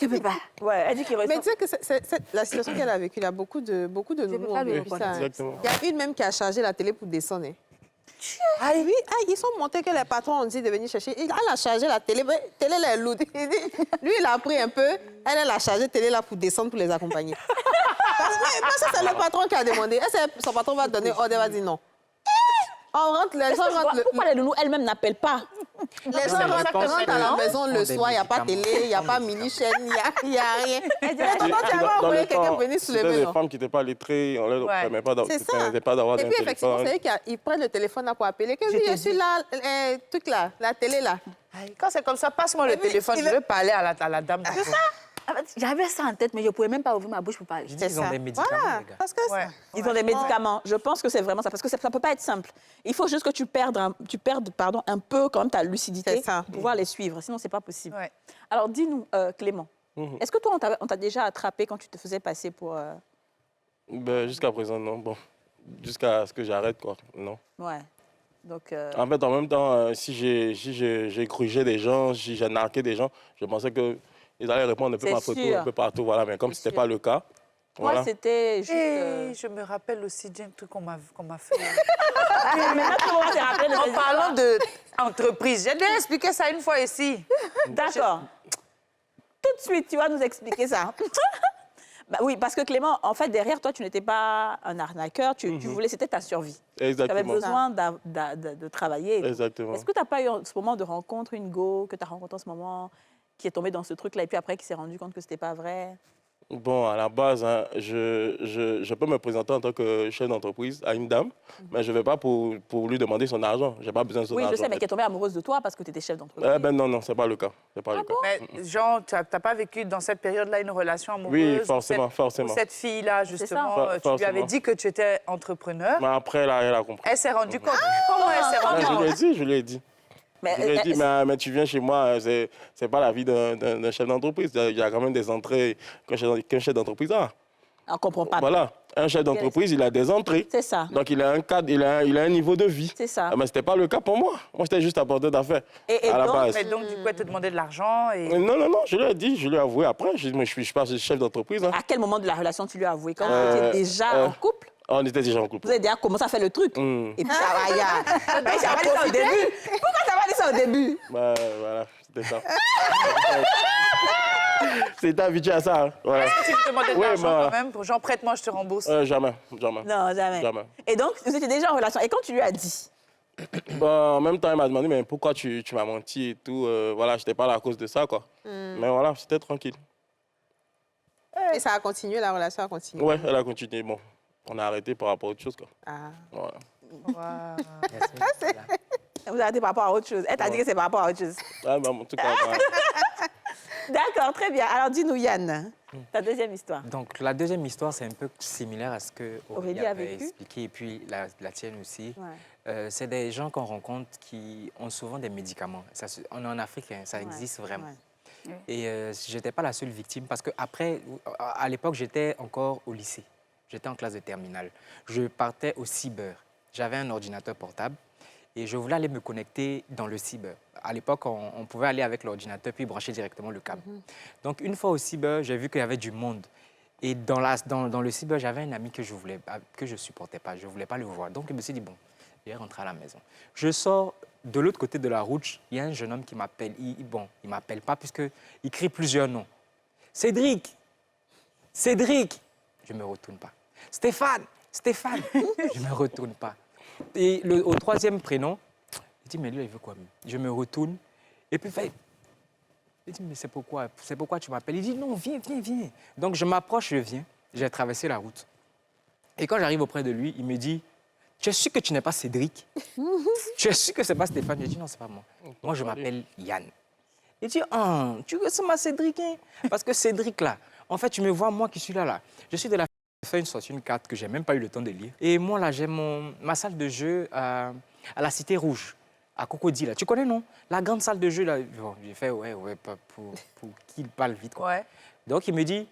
Speaker 6: Je ne peux pas.
Speaker 1: Ouais, elle dit qu'il
Speaker 4: Mais
Speaker 1: ressemble.
Speaker 4: tu sais que la situation qu'elle a vécue, il y a beaucoup de
Speaker 6: peux
Speaker 4: nounous
Speaker 6: pas
Speaker 4: ont
Speaker 6: le
Speaker 4: vécu ça.
Speaker 6: reconnaître.
Speaker 4: Hein.
Speaker 5: Exactement.
Speaker 4: Il y a une même qui a chargé la télé pour descendre. Hein. Ah oui, ils sont montés que les patrons ont dit de venir chercher. Elle a chargé la télé, mais la télé elle est lourde. Lui, il a pris un peu, elle a chargé la télé là pour descendre pour les accompagner. Parce que c'est le patron qui a demandé. Est-ce que son patron va donner ordre, elle va dire non. On rentre, les gens rentrent.
Speaker 1: Pourquoi les nounous elles-mêmes n'appellent pas?
Speaker 4: Les gens
Speaker 7: mais je
Speaker 4: rentrent
Speaker 7: pense
Speaker 4: à la
Speaker 7: que
Speaker 4: maison le
Speaker 7: des
Speaker 4: soir, il n'y a pas de
Speaker 7: médicaments.
Speaker 4: télé, il n'y a pas mini-chaîne, il n'y a rien.
Speaker 1: Elle dit,
Speaker 4: Mais tonton, tu avais
Speaker 5: Dans
Speaker 4: envoyé
Speaker 5: le
Speaker 4: quelqu'un
Speaker 5: temps,
Speaker 4: venir
Speaker 5: c'était
Speaker 4: soulever,
Speaker 5: des
Speaker 4: non?
Speaker 5: femmes qui n'étaient pas lettrées, on ne leur
Speaker 3: Ouais.
Speaker 5: permet pas
Speaker 4: C'est ça.
Speaker 5: d'avoir
Speaker 4: Et
Speaker 5: un
Speaker 4: puis, effectivement,
Speaker 5: téléphone.
Speaker 4: c'est eux qui prennent le téléphone là pour appeler. Que oui, je suis là, truc là, la télé là.
Speaker 3: Quand c'est comme ça, passe-moi le
Speaker 4: puis,
Speaker 3: téléphone,
Speaker 4: il
Speaker 3: je
Speaker 4: veut-
Speaker 3: veux parler à la dame.
Speaker 6: C'est ça. J'avais ça en tête, mais je ne pouvais même pas ouvrir ma bouche pour parler.
Speaker 7: Je dis qu'ils ont des médicaments,
Speaker 4: Voilà,
Speaker 7: les gars.
Speaker 4: parce que
Speaker 3: Ouais.
Speaker 1: Ils ont des médicaments. Je pense que c'est vraiment ça. Parce que ça ne peut pas être simple. Il faut juste que tu perdes un peu quand même ta lucidité
Speaker 4: C'est ça.
Speaker 1: pour pouvoir les suivre. Sinon, ce n'est pas possible.
Speaker 3: Ouais.
Speaker 1: Alors, dis-nous, Clément, est-ce que toi, on t'a déjà attrapé quand tu te faisais passer pour...
Speaker 5: Ben, jusqu'à présent, non. Bon, jusqu'à ce que j'arrête, quoi. Non.
Speaker 1: Ouais. Donc,
Speaker 5: En fait, en même temps, si j'ai grugé des gens, si j'ai narqué des gens, je pensais qu'ils allaient répondre un peu
Speaker 1: C'est
Speaker 5: ma photo,
Speaker 1: sûr.
Speaker 5: un peu partout. Voilà. Mais comme ce n'était
Speaker 1: sûr.
Speaker 5: pas le cas,
Speaker 1: moi,
Speaker 5: voilà.
Speaker 1: c'était juste...
Speaker 3: Et je me rappelle aussi d'un truc qu'on m'a fait.
Speaker 1: Maintenant, tout le monde s'est rappelé de
Speaker 3: En
Speaker 1: ces
Speaker 3: parlant d'entreprise, j'ai déjà expliqué ça une fois ici.
Speaker 1: D'accord. Tout de suite, tu vas nous expliquer ça. Bah oui, parce que Clément, en fait, derrière toi, tu n'étais pas un arnaqueur, tu voulais, c'était ta survie. Tu avais
Speaker 5: Exactement.
Speaker 1: besoin de travailler.
Speaker 5: Exactement.
Speaker 1: Est-ce que tu n'as pas eu en ce moment de rencontre, une go que tu as rencontrée en ce moment, qui est tombée dans ce truc-là, et puis après qui s'est rendu compte que ce n'était pas vrai?
Speaker 5: Bon, à la base, hein, je peux me présenter en tant que chef d'entreprise à une dame, mais je ne vais pas pour lui demander son argent. Je n'ai pas besoin de son
Speaker 1: Oui,
Speaker 5: argent.
Speaker 1: je sais, mais qui est tombée amoureuse de toi parce que tu étais chef d'entreprise.
Speaker 5: Ben non, ce n'est pas le cas. C'est pas le cas.
Speaker 3: Mais genre, tu n'as pas vécu dans cette période-là une relation amoureuse?
Speaker 5: Oui,
Speaker 3: ou
Speaker 5: forcément,
Speaker 3: cette-
Speaker 5: forcément.
Speaker 3: ou cette fille-là, justement,
Speaker 5: ça.
Speaker 3: tu lui
Speaker 5: Forcément.
Speaker 3: avais dit que tu étais entrepreneur.
Speaker 5: Mais après, là, elle a compris.
Speaker 3: Elle s'est rendue compte. Comment elle s'est rendue
Speaker 5: Ouais,
Speaker 3: compte?
Speaker 5: je lui ai dit.
Speaker 1: Mais,
Speaker 5: Je lui ai dit, mais tu viens chez moi, c'est pas la vie d'un chef d'entreprise. Il y a quand même des entrées qu'un chef d'entreprise a.
Speaker 1: on ne comprend pas.
Speaker 5: Voilà, un chef d'entreprise, il a des entrées.
Speaker 1: C'est ça.
Speaker 5: Donc, il a un cadre, il a un niveau de vie.
Speaker 1: C'est ça.
Speaker 5: Ah, mais ce n'était pas le cas pour moi. Moi, j'étais juste apporteur d'affaires
Speaker 1: Et
Speaker 5: à la
Speaker 1: donc,
Speaker 5: base.
Speaker 3: Mais donc, du coup, elle te demandait de l'argent et...
Speaker 5: Non, je lui ai dit, je lui ai avoué après. Moi, je suis pas chef d'entreprise. Hein.
Speaker 1: À quel moment de la relation tu lui as avoué? Quand vous étiez déjà en couple?
Speaker 5: On était déjà en couple.
Speaker 1: Vous avez déjà commencé à faire le truc. Et puis ça va, Mais j'avais dit ça au début. Pourquoi tu n'as pas dit ça au début?
Speaker 5: Bah, voilà, c'était ça. C'était habitué à ça. Hein. Voilà.
Speaker 3: Est-ce que tu lui demandais de
Speaker 5: Ouais,
Speaker 3: l'argent
Speaker 5: bah,
Speaker 3: quand même? Pour genre, prête-moi, je te rembourse.
Speaker 5: Jamais.
Speaker 1: Non, jamais.
Speaker 5: Jamais.
Speaker 1: Et donc, vous étiez déjà en relation. Et quand tu lui as dit?
Speaker 5: Bah, en même temps, il m'a demandé, mais pourquoi tu m'as menti et tout. Voilà, je n'étais pas là à cause de ça, quoi. Mais voilà, c'était tranquille.
Speaker 4: Et ça a continué, la relation a continué.
Speaker 5: Ouais, elle a continué. Bon, on a arrêté par rapport à autre chose, quoi.
Speaker 4: Ah.
Speaker 5: Voilà.
Speaker 3: Wow.
Speaker 7: Merci.
Speaker 1: Vous arrêtez par rapport à autre chose. Elle t'a dit que c'est par rapport à autre chose.
Speaker 5: Ah, bah, en tout cas, bah,
Speaker 1: D'accord, très bien. Alors, dis-nous, Yann, ta deuxième histoire.
Speaker 7: Donc, la deuxième histoire, c'est un peu similaire à ce que
Speaker 1: Aurélie
Speaker 7: Aurélie
Speaker 1: a
Speaker 7: avait
Speaker 1: vécu.
Speaker 7: expliqué, et puis la tienne aussi.
Speaker 1: Ouais.
Speaker 7: C'est des gens qu'on rencontre qui ont souvent des médicaments. On est en Afrique, hein, ça existe vraiment.
Speaker 1: Ouais.
Speaker 7: Et je n'étais pas la seule victime parce qu'après, à l'époque, j'étais encore au lycée. J'étais en classe de terminale. Je partais au cyber. J'avais un ordinateur portable et je voulais aller me connecter dans le cyber. À l'époque, on pouvait aller avec l'ordinateur puis brancher directement le câble. Donc, une fois au cyber, j'ai vu qu'il y avait du monde. Et dans le cyber, j'avais un ami que je supportais pas. Je voulais pas le voir. Donc, je me suis dit, bon, je vais rentrer à la maison. Je sors de l'autre côté de la route. Il y a un jeune homme qui m'appelle. Il m'appelle pas puisqu'il crie plusieurs noms. Cédric! Cédric! Je me retourne pas. Stéphane! Stéphane! Je me retourne pas. Et au troisième prénom, il dit, mais lui, il veut quoi? Je me retourne. Et puis, il dit, mais c'est pourquoi tu m'appelles? Il dit, non, viens. Donc, je m'approche, je viens. J'ai traversé la route. Et quand j'arrive auprès de lui, il me dit, tu es sûr que tu n'es pas Cédric? Tu es sûr que ce n'est pas Stéphane? Je dis, non, ce n'est pas moi. Moi, je m'appelle Yann. Il dit, oh, tu ressembles à Cédric, hein? Parce que Cédric, là, en fait, tu me vois, moi qui suis là. Je suis de la une carte que je n'ai même pas eu le temps de lire. Et moi, là, j'ai ma salle de jeu à la Cité Rouge, à Cocody, là. Tu connais, non? La grande salle de jeu, là. Bon, j'ai fait, ouais, pour qu'il parle vite, quoi.
Speaker 3: Ouais.
Speaker 7: Donc, il me dit,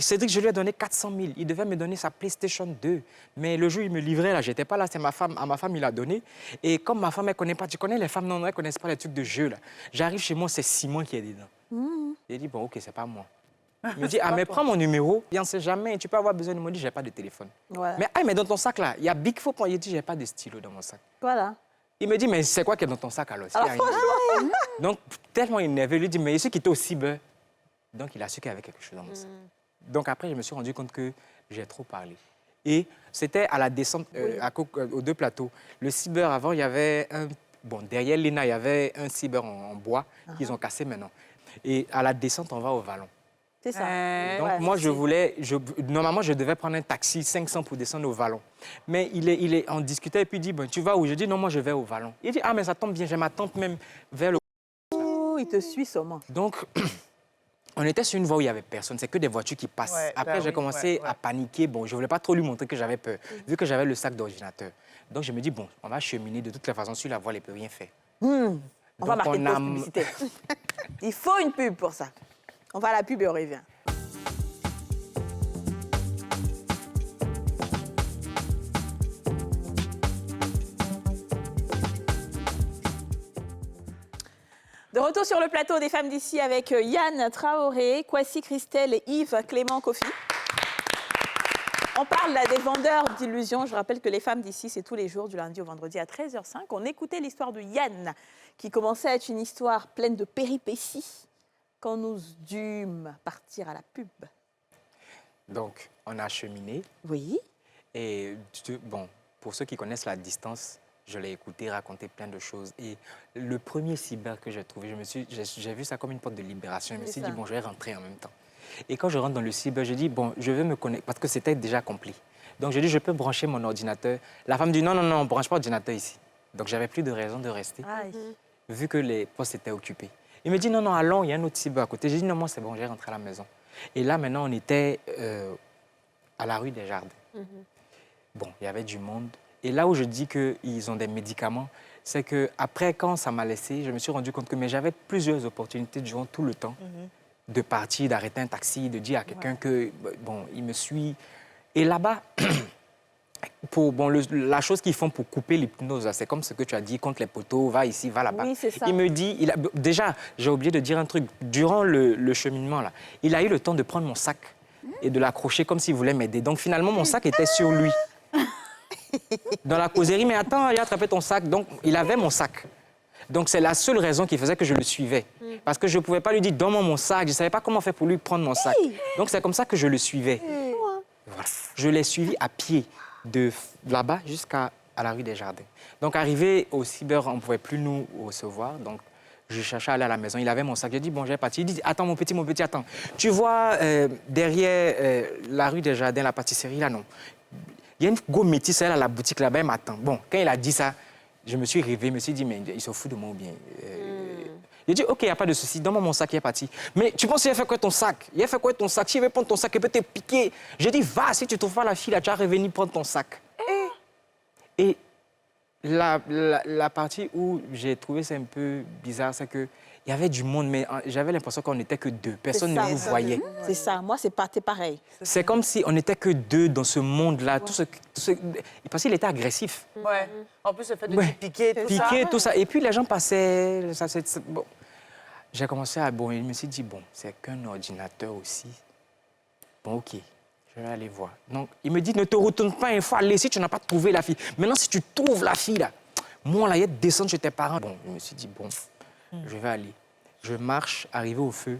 Speaker 7: Cédric, je lui ai donné 400 000. Il devait me donner sa PlayStation 2. Mais le jour où il me livrait, là, j'étais pas là, c'est ma femme. À ma femme, il a donné. Et comme ma femme, elle connaît pas, tu connais les femmes, non, elles connaissent pas les trucs de jeu, là. J'arrive chez moi, c'est Simon qui est dedans. Il dit, bon, OK, c'est pas moi. Il me dit, ah, mais prends mon numéro. Il ne sait jamais, tu peux avoir besoin de moi. Il dit, j'ai pas de téléphone.
Speaker 1: Ouais.
Speaker 7: Mais dans ton sac, là, il y a Big Faux. Il dit, j'ai pas de stylo dans mon sac.
Speaker 1: Voilà.
Speaker 7: Il me dit, mais c'est quoi qui est dans ton sac, alors?
Speaker 1: Alors, franchement...
Speaker 7: Donc, tellement énervé, il lui dit, mais ici qui était au cyber. Donc, il a su qu'il y avait quelque chose dans mon sac. Donc, après, je me suis rendu compte que j'ai trop parlé. Et c'était à la descente, aux deux plateaux. Le cyber, avant, il y avait un... Bon, derrière l'ENA, il y avait un cyber en bois qu'ils ont cassé maintenant. Et à la descente, on va au Vallon.
Speaker 1: C'est ça.
Speaker 7: Donc, moi, normalement, je devais prendre un taxi 500 pour descendre au Vallon. Mais on discutait et puis il dit, ben, tu vas où? Je dis, non, moi, je vais au Vallon. Il dit, ah, mais ça tombe bien, j'ai ma tante même vers le...
Speaker 1: Oh, il te suit sûrement.
Speaker 7: Donc, on était sur une voie où il n'y avait personne. C'est que des voitures qui passent.
Speaker 3: Ouais,
Speaker 7: Après, j'ai commencé à paniquer. Bon, je ne voulais pas trop lui montrer que j'avais peur, vu que j'avais le sac d'ordinateur. Donc, je me dis, bon, on va cheminer. De toutes les façons, sur la voie, il ne peut rien faire.
Speaker 1: On va
Speaker 7: Donc,
Speaker 1: marquer une pause publicité. Il faut une pub pour ça. On va à la pub et on revient. De retour sur le plateau des femmes d'ici avec Yann Traoré, Kwasi Christelle et Yves Clément Kofi. On parle là des vendeurs d'illusions. Je rappelle que les femmes d'ici, c'est tous les jours, du lundi au vendredi à 13h05. On écoutait l'histoire de Yann, qui commençait à être une histoire pleine de péripéties, quand nous dûmes partir à la pub.
Speaker 7: Donc, on a cheminé.
Speaker 1: Oui.
Speaker 7: Et, bon, pour ceux qui connaissent la distance, je l'ai écouté raconter plein de choses. Et le premier cyber que j'ai trouvé, j'ai vu ça comme une porte de libération. Je me suis dit, bon, je vais rentrer en même temps. Et quand je rentre dans le cyber, je dis, bon, je vais me connecter, parce que c'était déjà complet. Donc, je dis, je peux brancher mon ordinateur. La femme dit, non, on ne branche pas l'ordinateur ici. Donc, j'avais plus de raison de rester, vu que les postes étaient occupés. Il me dit, non, allons, il y a un autre cyber à côté. J'ai dit, non, moi, c'est bon, j'ai rentré à la maison. Et là, maintenant, on était à la rue des Jardins. Bon, il y avait du monde. Et là où je dis qu'ils ont des médicaments, c'est qu'après, quand ça m'a laissé, je me suis rendu compte que j'avais plusieurs opportunités durant tout le temps de partir, d'arrêter un taxi, de dire à quelqu'un que, bon, il me suit. Et là-bas, la chose qu'ils font pour couper l'hypnose, c'est comme ce que tu as dit, contre les poteaux, va ici, va là-bas.
Speaker 1: Oui, c'est ça.
Speaker 7: Il me dit, déjà, j'ai oublié de dire un truc, durant le cheminement, là, il a eu le temps de prendre mon sac et de l'accrocher comme s'il voulait m'aider. Donc finalement, mon sac était sur lui. Dans la causerie, mais attends, il a attrapé ton sac. Donc, il avait mon sac. Donc, c'est la seule raison qui faisait que je le suivais. Parce que je ne pouvais pas lui dire, donne-moi mon sac. Je ne savais pas comment faire pour lui prendre mon sac. Donc, c'est comme ça que je le suivais. Voilà. Je l'ai suivi à pied, de là-bas jusqu'à la rue des Jardins. Donc, arrivé au cyber, on ne pouvait plus nous recevoir. Donc, je cherchais à aller à la maison. Il avait mon sac. J'ai dit, bon, j'ai parti. Il dit, attends, mon petit, attends. Tu vois, derrière la rue des Jardins, la pâtisserie, là, non. Il y a une go métisse, elle à la boutique là-bas, elle m'attend. Bon, quand il a dit ça, je me suis réveillé, je me suis dit, mais il se fout de moi ou bien. J'ai dit, OK, il n'y a pas de souci, donne-moi mon sac, il est parti. Mais tu penses qu'il a fait quoi ton sac? Il a fait quoi ton sac? S'il veut prendre ton sac, il peut te piquer. J'ai dit, va, si tu ne trouves pas la fille, là, tu vas revenir prendre ton sac. Et la partie où j'ai trouvé ça un peu bizarre, c'est que il y avait du monde, mais j'avais l'impression qu'on n'était que deux. Personne ne nous voyait.
Speaker 1: C'est ça. Moi, c'est pareil.
Speaker 7: C'est comme si on n'était que deux dans ce monde-là. Parce qu'il était agressif.
Speaker 3: Ouais. En plus, le fait de piquer,
Speaker 7: tout ça. Et puis, les gens passaient... Bon. J'ai commencé à... Bon, il me s'est dit, bon, c'est qu'un ordinateur aussi. Bon, OK, je vais aller voir. Donc, il me dit, ne te retourne pas, il faut aller si tu n'as pas trouvé la fille. Maintenant, si tu trouves la fille, là, moi, là, il y a descendre chez tes parents. Bon, je me suis dit, bon, je vais aller. Je marche, arrivé au feu.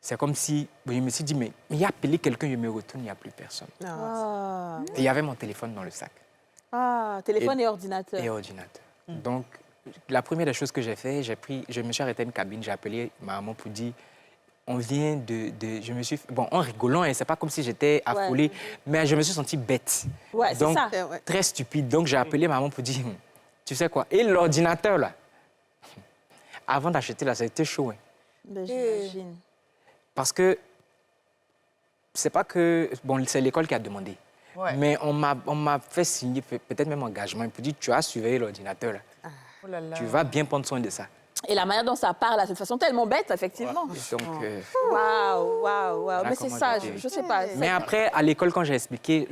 Speaker 7: C'est comme si, bon, je me suis dit, mais il a appelé quelqu'un, je me retourne, il n'y a plus personne.
Speaker 1: Ah,
Speaker 7: Et il y avait mon téléphone dans le sac.
Speaker 1: téléphone et ordinateur.
Speaker 7: Et ordinateur. Donc, la première des choses que j'ai fait, je me suis arrêté à une cabine, j'ai appelé ma maman pour dire, on vient je me suis, bon, en rigolant, et c'est pas comme si j'étais affolée, mais je me suis sentie bête.
Speaker 1: Ouais, c'est
Speaker 7: donc,
Speaker 1: ça.
Speaker 7: très stupide. Donc, j'ai appelé ma maman pour dire, tu sais quoi, et l'ordinateur, là, avant d'acheter, là, ça a été chaud. Hein.
Speaker 1: Ben, j'imagine.
Speaker 7: Parce que c'est pas que, bon, c'est l'école qui a demandé.
Speaker 3: Ouais.
Speaker 7: Mais on m'a fait signer peut-être même engagement pour dire, tu as surveillé l'ordinateur, là.
Speaker 3: Oh là là.
Speaker 7: Tu vas bien prendre soin de ça.
Speaker 1: Et la manière dont ça parle, là, c'est de façon tellement bête, effectivement.
Speaker 7: Donc,
Speaker 1: Waouh. Mais c'est
Speaker 7: comment
Speaker 1: ça,
Speaker 7: j'étais.
Speaker 1: je sais pas.
Speaker 7: mais après, à l'école, quand j'ai expliqué,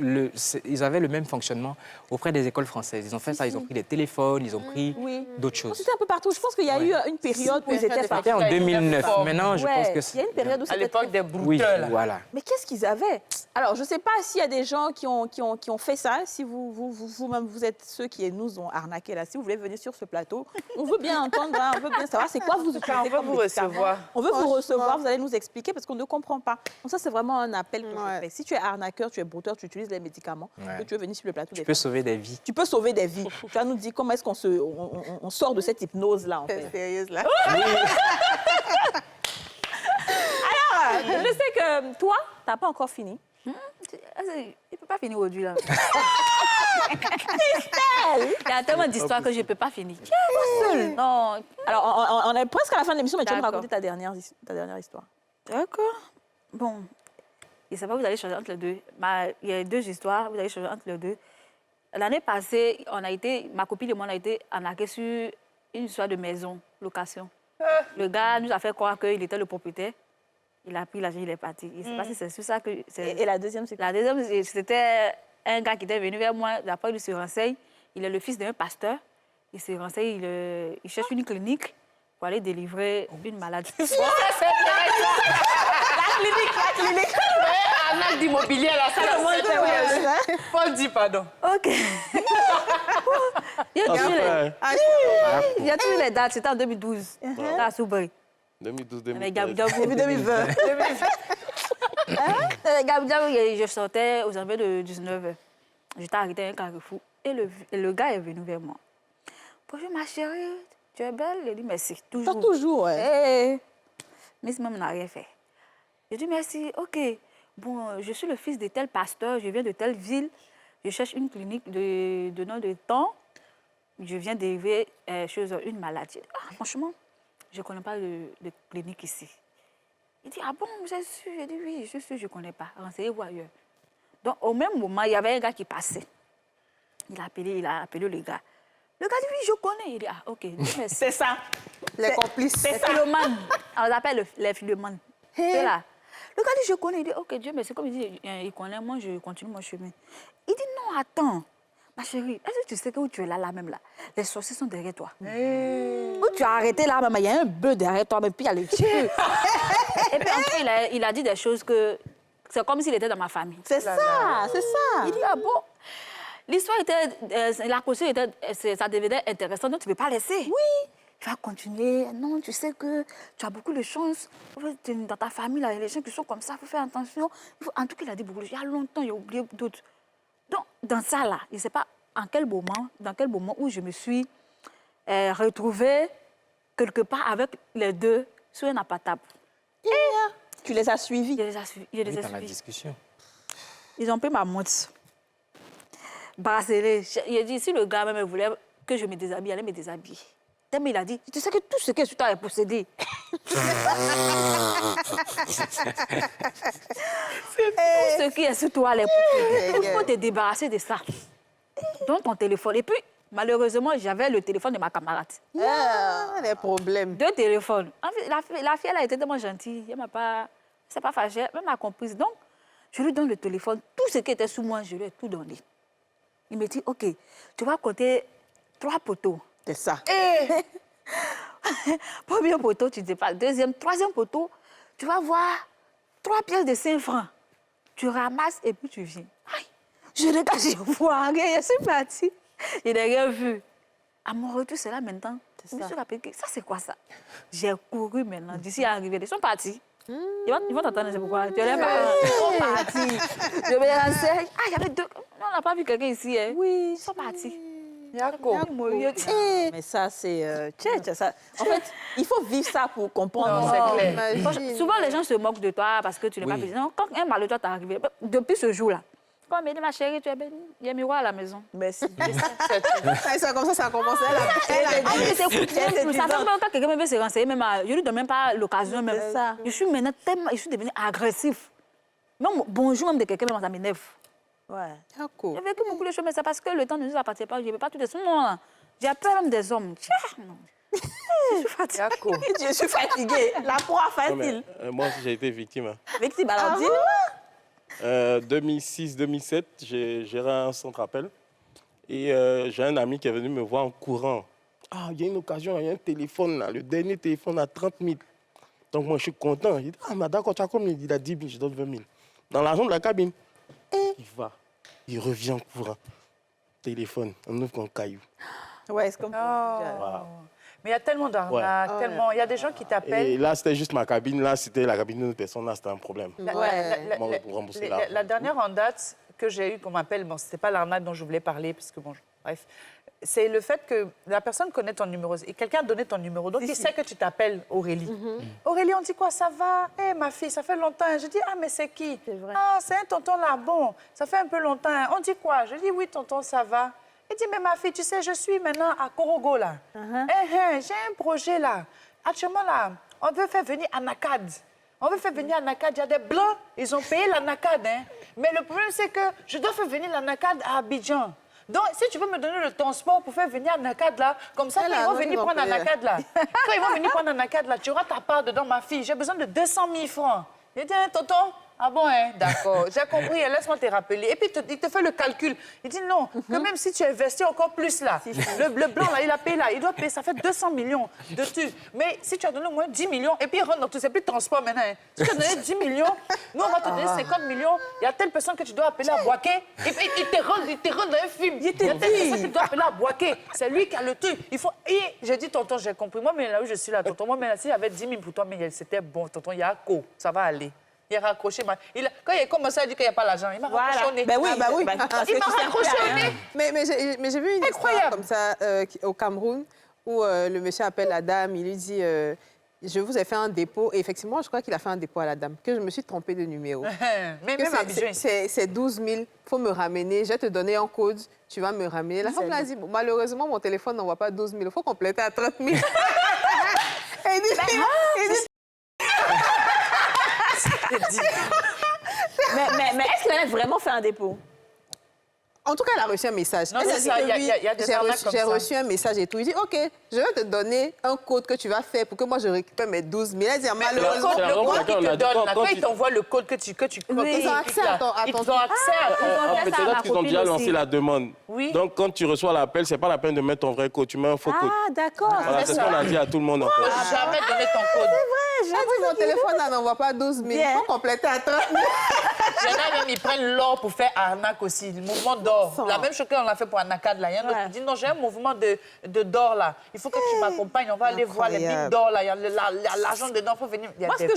Speaker 7: ils avaient le même fonctionnement auprès des écoles françaises. Ils ont fait ça, ils ont pris des téléphones, ils ont pris d'autres choses.
Speaker 1: C'était un peu partout. Je pense qu'il y a eu une période où ils étaient
Speaker 7: C'était
Speaker 1: partis.
Speaker 7: en 2009. Maintenant, je pense que
Speaker 1: Il y a une période où
Speaker 3: À
Speaker 1: c'était
Speaker 3: l'époque
Speaker 1: très...
Speaker 3: des
Speaker 7: Oui,
Speaker 3: brouteurs, là.
Speaker 7: voilà.
Speaker 1: Mais qu'est-ce qu'ils avaient? Alors, je ne sais pas s'il y a des gens qui ont fait ça, si vous-même, vous êtes ceux qui nous ont arnaqués là. Si vous voulez venir sur ce plateau, on veut bien entendre, hein, on veut bien savoir c'est quoi vous utilisez.
Speaker 3: On veut vous recevoir.
Speaker 1: On veut vous recevoir, vous allez nous expliquer parce qu'on ne comprend pas. Donc ça, c'est vraiment un appel que je
Speaker 4: Ouais.
Speaker 1: fais. Si tu es arnaqueur, tu es brouteur, tu utilises les médicaments,
Speaker 7: Ouais.
Speaker 1: que tu veux venir sur le plateau
Speaker 7: Tu
Speaker 1: des
Speaker 7: peux
Speaker 1: femmes,
Speaker 7: sauver des vies.
Speaker 1: tu peux sauver des vies. Tu vas nous dire comment est-ce qu'on on sort de cette hypnose-là, en fait.
Speaker 4: Sérieuse, là.
Speaker 1: Je sais que toi, tu n'as pas encore fini.
Speaker 6: Il ne peut pas finir aujourd'hui, là. Il y a tellement d'histoires que je ne peux pas finir.
Speaker 1: Seul.
Speaker 6: Non,
Speaker 1: Alors, on est presque à la fin de l'émission, mais tu vas nous
Speaker 6: D'accord.
Speaker 1: raconter ta dernière histoire.
Speaker 6: d'accord. Bon, je ne sais pas, vous allez choisir entre les deux. Il y a deux histoires, vous allez choisir entre les deux. L'année passée, ma copine et moi, on a été arnaqués sur une histoire de maison, location. Le gars nous a fait croire qu'il était le propriétaire. Il a pris l'argent, il est parti. Je ne sais pas si c'est sur ça que...
Speaker 1: Et la deuxième, c'est quoi?
Speaker 6: La deuxième, c'était un gars qui était venu vers moi. D'après, il se renseigne. Il est le fils d'un pasteur. Il se renseigne, il cherche une clinique pour aller délivrer une maladie.
Speaker 3: La clinique. Arnaque d'immobilier, là, ça, le monde. Paul dit pardon.
Speaker 6: OK. Il y a toujours les dates. C'était en 2012. À Soubry.
Speaker 5: 2012,
Speaker 6: Avec
Speaker 5: 2013.
Speaker 6: Gabou
Speaker 1: 2020.
Speaker 6: Je sortais aux environs de 19h. J'étais arrêtée à un carrefour. Et le gars est venu vers moi. Bonjour ma chérie, tu es belle? Il dit merci. Toujours.
Speaker 1: Toujours, ouais.
Speaker 6: Mais même n'a rien fait. J'ai dit merci, OK. Bon, je suis le fils de tel pasteur, je viens de telle ville. Je cherche une clinique de nom de temps. Je viens délivrer chez une maladie. Ah, franchement, je ne connais pas de clinique ici. Il dit, ah bon, vous êtes sûr? J'ai dit, oui, je suis sûr, je ne connais pas. Renseignez-vous ailleurs. Donc, au même moment, il y avait un gars qui passait. Il a appelé le gars. Le gars dit, oui, je connais. Il dit, ah, OK, merci.
Speaker 1: C'est ça.
Speaker 4: Les complices.
Speaker 6: Les philomanes. On les appelle les philomanes. C'est là. Le gars dit, je connais. Il dit, OK, Dieu merci. Comme il dit, il connaît, moi, je continue mon chemin. Il dit, non, attends. Ma chérie, est-ce que tu sais que où tu es là même là? Les sorciers sont derrière toi. Où tu as arrêté là même, il y a un bœuf derrière toi, mais puis il y a les dieux. Et puis après, il a dit des choses que c'est comme s'il était dans ma famille.
Speaker 1: C'est ça, c'est ça.
Speaker 6: Il dit, ah bon? L'histoire était, la caution était, ça devenait intéressant, donc tu ne peux pas laisser. Oui. Tu vas continuer. Non, tu sais que tu as beaucoup de chance. Dans ta famille, là, il y a des gens qui sont comme ça, il faut faire attention. En tout cas, il a dit beaucoup de choses. Il y a longtemps, il a oublié d'autres. Donc, dans ça, là, je ne sais pas dans quel moment où je me suis retrouvée quelque part avec les deux sur un appâtable.
Speaker 1: Tu les as suivis.
Speaker 6: Je les ai suivis. Je les ai
Speaker 7: Dans la
Speaker 6: suivis.
Speaker 7: discussion.
Speaker 6: Ils ont pris ma montre. Bracelet. J'ai dit, si le gars même voulait que je me déshabille, il allait me déshabiller. Tellement il a dit, tu sais que tout ce qui est sur toi est possédé. Tout ce qui est sur toi est possédé. Il faut te débarrasser de ça. Donc ton téléphone. Et puis, malheureusement, j'avais le téléphone de ma camarade.
Speaker 4: Ah, les problèmes.
Speaker 6: 2 téléphones. En fait, la fille, elle a été tellement gentille. Elle m'a pas... C'est pas fâchée. Elle m'a comprise. Donc, je lui donne le téléphone. Tout ce qui était sous moi, je lui ai tout donné. Il me dit, OK, tu vas compter 3 poteaux.
Speaker 1: C'est ça.
Speaker 6: Premier poteau, tu ne sais pas. Deuxième, troisième poteau, tu vas voir 3 pièces de 5 francs. tu ramasses et puis tu viens. Aïe, je regarde, je vois rien, je suis partie. Je n'ai rien vu. À mon retour, c'est là maintenant. Je me suis rappelé que ça, c'est quoi ça? J'ai couru maintenant. D'ici à arriver, ils sont partis. Ils vont t'attendre, c'est pourquoi. Tu es pas. Ils sont partis. Je me lancé. Ah, il y avait deux. Non, on n'a pas vu quelqu'un ici. Hein.
Speaker 1: Oui.
Speaker 6: Ils sont partis.
Speaker 3: Yako.
Speaker 1: Mais ça, c'est... ça. En fait, il faut vivre ça pour comprendre.
Speaker 3: Non, c'est clair.
Speaker 4: Imagine.
Speaker 6: Souvent, les gens se moquent de toi parce que tu n'es pas président. Quand un malheur t'est arrivé, depuis ce jour-là, quand on me dit, ma chérie, tu es belle, il y a un miroir à la maison.
Speaker 1: Merci.
Speaker 4: C'est comme ça a commencé.
Speaker 6: Ça fait longtemps que quelqu'un me veut se renseigner, même je ne lui donne même pas l'occasion. Même.
Speaker 1: ça.
Speaker 6: Je suis maintenant tellement, je suis devenue agressif. Même bonjour même de quelqu'un, même ça m'énerve.
Speaker 1: Ouais.
Speaker 4: D'accord.
Speaker 6: J'ai vécu beaucoup de choses, mais c'est parce que le temps ne nous appartient pas. Je ne veux pas tout de suite. Non, j'ai peur même des hommes. Tiens, non. Je suis fatiguée.
Speaker 3: Yako.
Speaker 1: Je suis fatiguée. La proie
Speaker 5: Non, mais,
Speaker 1: facile.
Speaker 5: moi aussi, j'ai été victime. Hein.
Speaker 1: Victime, alors dis.
Speaker 5: 2006-2007, j'ai géré un centre appel. Et j'ai un ami qui est venu me voir en courant. Ah, il y a une occasion, il y a un téléphone là, le dernier téléphone à 30 000. Donc moi, je suis content. Il dit, ah, mais d'accord, tu as combien? Il a 10 000, je donne 20 000. Dans l'argent de la cabine. Et il va. Il revient en courant. Téléphone, on ouvre un caillou.
Speaker 1: Ouais, c'est comme ça.
Speaker 5: Voilà.
Speaker 3: Mais il y a tellement d'arnaques, tellement. Il y a des gens qui t'appellent.
Speaker 5: Et là, c'était juste ma cabine. Là, c'était la cabine d'une personne. Là, c'était un problème. Pour rembourser l'argent.
Speaker 3: La dernière en date que j'ai eue qu'on m'appelle, bon, c'était pas l'arnaque dont je voulais parler, parce que bon, bref, c'est le fait que la personne connaît ton numéro et quelqu'un a donné ton numéro, donc il sait que tu t'appelles Aurélie. Aurélie, on dit quoi, ça va? Eh, ma fille, ça fait longtemps. Je dis, ah, mais c'est qui? Ah, c'est un tonton là, bon, ça fait un peu longtemps. On dit quoi? Je dis, oui, tonton, ça va. Il dit, mais ma fille, tu sais, je suis maintenant à Korogo, là. J'ai un projet, là. Actuellement, là, on veut faire venir Anakad. On veut faire venir Anakad. Il y a des Blancs, ils ont payé l'Anakad. Hein. Mais le problème, c'est que je dois faire venir l'Anakad à Abidjan. Donc, si tu veux me donner le transport pour faire venir Anakad, là, comme ça, quand ils vont venir prendre Anakad, là, quand ils vont venir prendre Anakad, là, tu auras ta part dedans, ma fille. J'ai besoin de 200 000 francs. Il dit, hein, tonton? Ah bon, hein? D'accord, j'ai compris, laisse-moi te rappeler. Et puis, il te fait le calcul. Il dit non, que même si tu investis encore plus là, le blanc, là, il a payé là, il doit payer, ça fait 200 millions de tu. Mais si tu as donné au moins 10 millions, et puis il rentre dans tout, c'est plus de transport maintenant. Hein. Si tu as donné 10 millions, nous, on va te donner 50 millions, il y a telle personne que tu dois appeler à Boaké, et puis il te rentre dans un film. Il y a telle personne que tu dois appeler à Boaké. C'est lui qui a le truc. Il faut... Et j'ai dit, tonton, j'ai compris. Moi, mais là où je suis là, tonton, moi, mais là, si j'avais 10 000 pour toi, mais c'était bon, tonton, il y a quoi? Ça va aller. Il a raccroché. Quand il a commencé à dire qu'il n'y a pas l'argent, il m'a raccroché au nez.
Speaker 4: Ben oui, bah oui.
Speaker 3: Il m'a raccroché au nez.
Speaker 4: Mais j'ai vu une histoire comme ça au Cameroun où le monsieur appelle la dame, il lui dit je vous ai fait un dépôt. Et effectivement, je crois qu'il a fait un dépôt à la dame, que je me suis trompée de numéro.
Speaker 3: Mais même à Abidjan.
Speaker 4: C'est 12 000, il faut me ramener. Je vais te donner un code, tu vas me ramener. La femme l'a dit, bon, malheureusement, mon téléphone n'envoie pas 12 000, il faut compléter à 30 000. Et il dit,
Speaker 1: mais est-ce qu'il a vraiment fait un dépôt?
Speaker 4: En tout cas, elle a reçu un message.
Speaker 3: Non, c'est ça, il y a des arnaques comme ça.
Speaker 4: J'ai reçu un message et tout. Il dit, OK, je vais te donner un code que tu vas faire pour que moi, je récupère mes 12 000. Elle dit, malheureusement,
Speaker 3: le code qu'il te donne, quand il t'envoie le code que tu
Speaker 4: ils ont accès à ton...
Speaker 3: Ils ont accès.
Speaker 5: Peut-être qu'ils ont déjà lancé la demande.
Speaker 3: Oui.
Speaker 5: Donc, quand tu reçois l'appel, c'est pas la peine de mettre ton vrai code. Tu mets un faux code.
Speaker 1: Ah, d'accord.
Speaker 5: Voilà, c'est ce qu'on a dit à tout le monde. En fait.
Speaker 3: Jamais donner ton code.
Speaker 4: J'ai dit, mon téléphone n'envoie pas 12 000. Il faut compléter à 30 000.
Speaker 3: Il y en a même, ils prennent l'or pour faire arnaque aussi, le mouvement d'or. La même chose qu'on a fait pour Anakad, là. Il y a un autre qui dit, non, j'ai un mouvement de d'or, là. Il faut que tu m'accompagnes, on va aller voir les mines d'or, là. Il y a l'argent dedans, il faut venir.
Speaker 1: Moi, ce que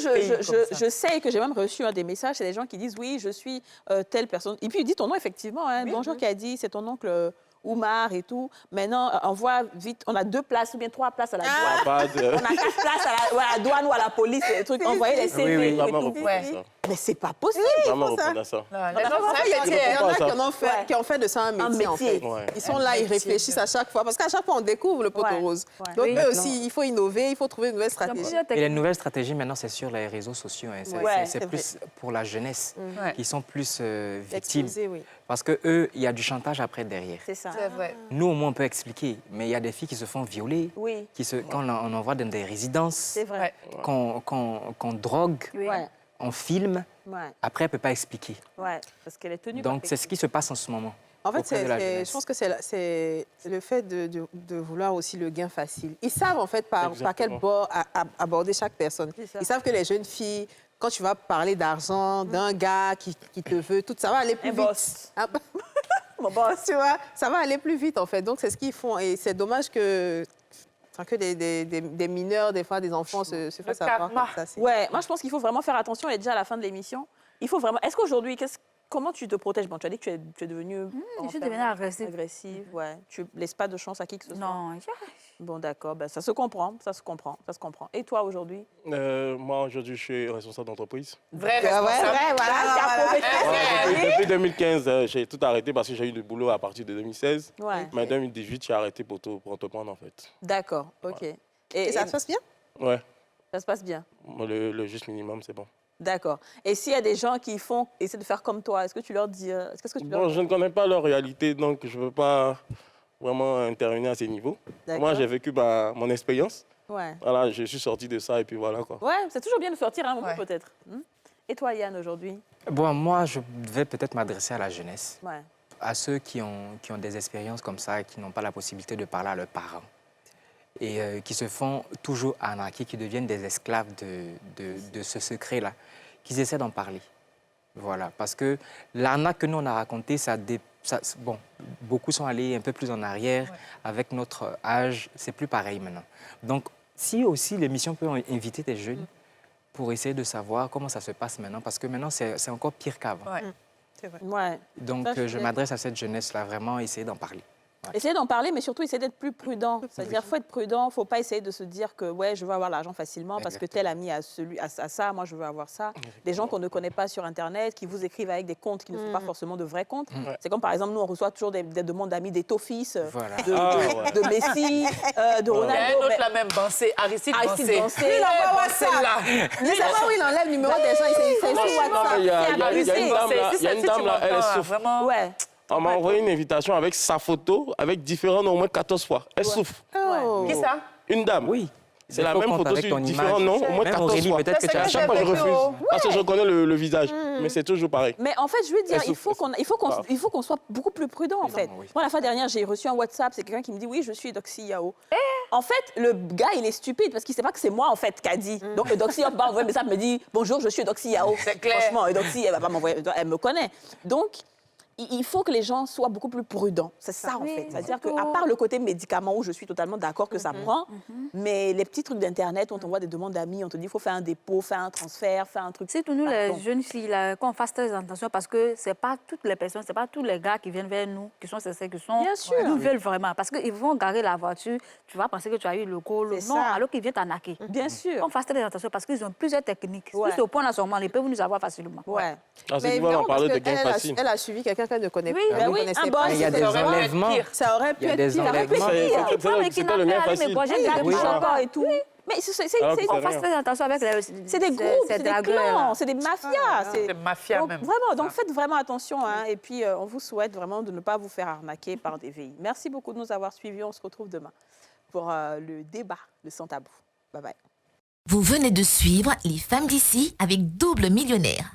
Speaker 1: je sais et que j'ai même reçu des messages, c'est des gens qui disent, oui, je suis telle personne. Et puis, il dit ton nom, effectivement. Hein. Bonjour, qui a dit, c'est ton oncle... Oumar et tout. Maintenant, on voit vite, on a 2 places ou bien 3 places à la douane. On a 4 places à la douane ou à la police, des trucs. Envoyer les CV.
Speaker 5: Oui,
Speaker 1: et
Speaker 5: vraiment
Speaker 1: tout.
Speaker 5: Mais
Speaker 1: c'est pas possible.
Speaker 5: Vraiment reprendre ça.
Speaker 4: Il y en a qui ont fait de ça un métier, en fait.
Speaker 5: Ouais.
Speaker 4: Ils sont là, ils réfléchissent à chaque fois. Parce qu'à chaque fois, on découvre le poteau rose. Donc, eux aussi, il faut innover, il faut trouver une nouvelle stratégie.
Speaker 7: Et les nouvelles stratégies, maintenant, c'est sur les réseaux sociaux. Hein. C'est plus pour la jeunesse qui sont plus victimes. Parce qu'eux, il y a du chantage après derrière.
Speaker 1: C'est ça.
Speaker 3: C'est vrai.
Speaker 7: Nous, au moins, on peut expliquer. Mais il y a des filles qui se font violer, quand on envoie dans des résidences,
Speaker 1: C'est vrai.
Speaker 7: qu'on drogue, on filme. Après, elle ne peut pas expliquer.
Speaker 1: Ouais, parce qu'elle est tenue.
Speaker 7: Donc, c'est ce qui se passe en ce moment.
Speaker 4: En fait,
Speaker 7: auprès de la jeunesse.
Speaker 4: je pense que c'est le fait de vouloir aussi le gain facile. Ils savent, en fait, par quel bord aborder chaque personne. Ils savent que les jeunes filles, quand tu vas parler d'argent, d'un gars qui te veut, tout ça va aller plus
Speaker 1: Un
Speaker 4: vite.
Speaker 1: boss.
Speaker 4: Ah,
Speaker 1: Mon boss.
Speaker 4: tu vois, ça va aller plus vite, en fait. Donc, c'est ce qu'ils font. Et c'est dommage que des mineurs, des fois, des enfants se fassent avoir
Speaker 3: karma.
Speaker 4: comme ça.
Speaker 1: Ouais, moi je pense qu'il faut vraiment faire attention. On est déjà à la fin de l'émission. Il faut vraiment. Est-ce qu'aujourd'hui, comment tu te protèges? Bon, tu as dit que tu es devenue.
Speaker 6: je suis devenue agressive.
Speaker 1: Agressive, ouais. Tu laisses pas de chance à qui que ce soit.
Speaker 6: Non,
Speaker 1: Bon, d'accord. Ben, ça se comprend. Ça se comprend. Ça se comprend. Et toi aujourd'hui?
Speaker 5: Moi, aujourd'hui, je suis responsable d'entreprise.
Speaker 3: Vrai
Speaker 4: Ouais,
Speaker 3: responsable.
Speaker 5: Depuis 2015, j'ai tout arrêté parce que j'ai eu du boulot à partir de 2016.
Speaker 1: Ouais.
Speaker 5: Mais en 2018, j'ai arrêté pour entreprendre, en fait.
Speaker 1: D'accord. Ok.
Speaker 4: Et ça se passe bien?
Speaker 5: Ouais,
Speaker 1: ça se passe bien.
Speaker 5: le juste minimum, c'est bon.
Speaker 1: D'accord. Et s'il y a des gens qui essaient de faire comme toi, est-ce que tu leur dis qu'est-ce que tu leur
Speaker 5: Bon,
Speaker 1: dis?
Speaker 5: je ne connais pas leur réalité, donc je ne veux pas vraiment intervenir à ces niveaux.
Speaker 1: D'accord.
Speaker 5: Moi, j'ai vécu mon expérience.
Speaker 1: Ouais.
Speaker 5: Voilà, je suis sorti de ça et puis voilà, quoi.
Speaker 1: Ouais, c'est toujours bien de sortir à un moment
Speaker 3: Ouais.
Speaker 1: peut-être. Et toi, Yann, aujourd'hui?
Speaker 7: Bon, moi, je vais peut-être m'adresser à la jeunesse,
Speaker 1: Ouais.
Speaker 7: à ceux qui ont des expériences comme ça et qui n'ont pas la possibilité de parler à leurs parents et qui se font toujours arnaquer, qui deviennent des esclaves de ce secret-là, qu'ils essaient d'en parler. Voilà, parce que l'arnaque que nous, on a racontée, bon, beaucoup sont allés un peu plus en arrière. Avec notre âge, c'est plus pareil maintenant. Donc, si aussi l'émission peut inviter des jeunes pour essayer de savoir comment ça se passe maintenant, parce que maintenant, c'est encore pire qu'avant.
Speaker 3: Ouais.
Speaker 4: C'est vrai.
Speaker 1: Ouais.
Speaker 7: Donc,
Speaker 1: Ça, je
Speaker 7: je
Speaker 1: suis
Speaker 7: m'adresse à cette jeunesse-là, vraiment essayer d'en parler.
Speaker 1: Essayez d'en parler, mais surtout essayez d'être plus prudent. C'est-à-dire, il faut être prudent, il ne faut pas essayer de se dire que ouais, je veux avoir l'argent facilement parce que tel ami a ça, moi je veux avoir ça. Des gens qu'on ne connaît pas sur Internet, qui vous écrivent avec des comptes qui ne sont pas forcément de vrais comptes. C'est comme par exemple, nous on reçoit toujours des demandes d'amis d'Etofis,
Speaker 7: Voilà.
Speaker 1: de Messi, de
Speaker 3: Il y a
Speaker 1: Ronaldo.
Speaker 3: un autre
Speaker 1: mais-
Speaker 3: là même, Bancé, Aristide
Speaker 1: Aristide
Speaker 3: Bancé.
Speaker 1: Bancé.
Speaker 3: Il
Speaker 1: Il
Speaker 3: envoie
Speaker 4: WhatsApp.
Speaker 3: là.
Speaker 4: Je ne sais pas où il enlève le numéro des gens, il fait sur
Speaker 5: Non,
Speaker 4: WhatsApp.
Speaker 5: mais il y a une
Speaker 1: abusé.
Speaker 5: dame là, il y a une dame là, elle est souffre.
Speaker 3: Vraiment.
Speaker 1: Ouais.
Speaker 5: On m'a envoyé une invitation avec sa photo, avec différents noms, au moins 14 fois. Elle souffre.
Speaker 4: Oh.
Speaker 3: Qui ça?
Speaker 5: Une dame.
Speaker 7: Oui.
Speaker 5: C'est la même photo sur différents noms, au moins
Speaker 7: Même
Speaker 5: 14
Speaker 7: Aurélie,
Speaker 5: fois.
Speaker 7: peut-être que tu
Speaker 3: Ça,
Speaker 5: À
Speaker 7: as...
Speaker 3: c'est
Speaker 5: chaque fois, je
Speaker 3: avec
Speaker 5: refuse.
Speaker 3: eux.
Speaker 5: Parce que je reconnais le visage. Mais c'est toujours pareil.
Speaker 1: Mais en fait, je veux dire,
Speaker 5: Elle
Speaker 1: il faut qu'on soit beaucoup plus prudent, en fait.
Speaker 7: oui.
Speaker 1: Moi, la fois dernière, j'ai reçu un WhatsApp, c'est quelqu'un qui me dit, oui, je suis Doxy Yao. En fait, le gars, il est stupide parce qu'il ne sait pas que c'est moi, en fait, qu'a dit. Donc, Doxy Yao va envoyer un message, me dit, bonjour, je suis Doxy Yao.
Speaker 3: C'est clair.
Speaker 1: Franchement, Doxy, elle va pas m'envoyer, elle me connaît. Donc, il faut que les gens soient beaucoup plus prudents. C'est ça, en fait. C'est-à-dire qu'à part le côté médicament, où je suis totalement d'accord que ça prend, mais les petits trucs d'Internet, on t'envoie des demandes d'amis, on te dit, il faut faire un dépôt, faire un transfert, faire un truc.
Speaker 6: C'est nous,
Speaker 1: Pardon.
Speaker 6: les jeunes filles, là, qu'on fasse très attention parce que ce n'est pas toutes les personnes, ce n'est pas tous les gars qui viennent vers nous, qui sont censés, qui sont.
Speaker 1: Bien sûr.
Speaker 6: Nous veulent vraiment. Parce qu'ils vont garer la voiture, tu vas penser que tu as eu le call.
Speaker 1: C'est
Speaker 6: Non,
Speaker 1: ça.
Speaker 6: alors qu'ils viennent t'arnaquer.
Speaker 1: Bien sûr.
Speaker 6: Qu'on fasse très attention parce qu'ils ont plusieurs techniques.
Speaker 1: Ouais.
Speaker 6: Sur ce point-là, seulement, ils peuvent nous avoir facilement.
Speaker 1: Ouais.
Speaker 5: À ce
Speaker 4: Mais
Speaker 5: niveau, on
Speaker 4: évidemment,
Speaker 5: parlait de
Speaker 4: parce
Speaker 5: gain
Speaker 4: qu'elle
Speaker 5: facile.
Speaker 4: elle a suivi quelqu'un qu'elle ne connaît
Speaker 1: Oui,
Speaker 4: pas.
Speaker 1: ben
Speaker 4: elle ne
Speaker 1: oui,
Speaker 4: connaissait
Speaker 1: un
Speaker 4: pas.
Speaker 1: boss.
Speaker 7: Il y a des
Speaker 3: Ça aurait pu être
Speaker 7: enlèvements.
Speaker 3: pire.
Speaker 4: Ça aurait pu
Speaker 7: Il y a
Speaker 4: être
Speaker 7: des
Speaker 4: pire.
Speaker 7: enlèvements.
Speaker 5: C'était le gain facile.
Speaker 7: Oui.
Speaker 1: encore et tout. Mais
Speaker 5: Alors que
Speaker 6: On
Speaker 5: c'est
Speaker 6: fasse
Speaker 5: rien.
Speaker 6: très attention avec les.
Speaker 1: c'est des groupes, c'est des clans, c'est des mafias.
Speaker 3: C'est mafia
Speaker 1: Donc,
Speaker 3: même.
Speaker 1: vraiment, donc faites vraiment attention. Hein, et puis, on vous souhaite vraiment de ne pas vous faire arnaquer par des VI. Merci beaucoup de nous avoir suivis. On se retrouve demain pour le débat de Sans Tabou. Bye bye.
Speaker 2: Vous venez de suivre Les femmes d'ici avec Double Millionnaire.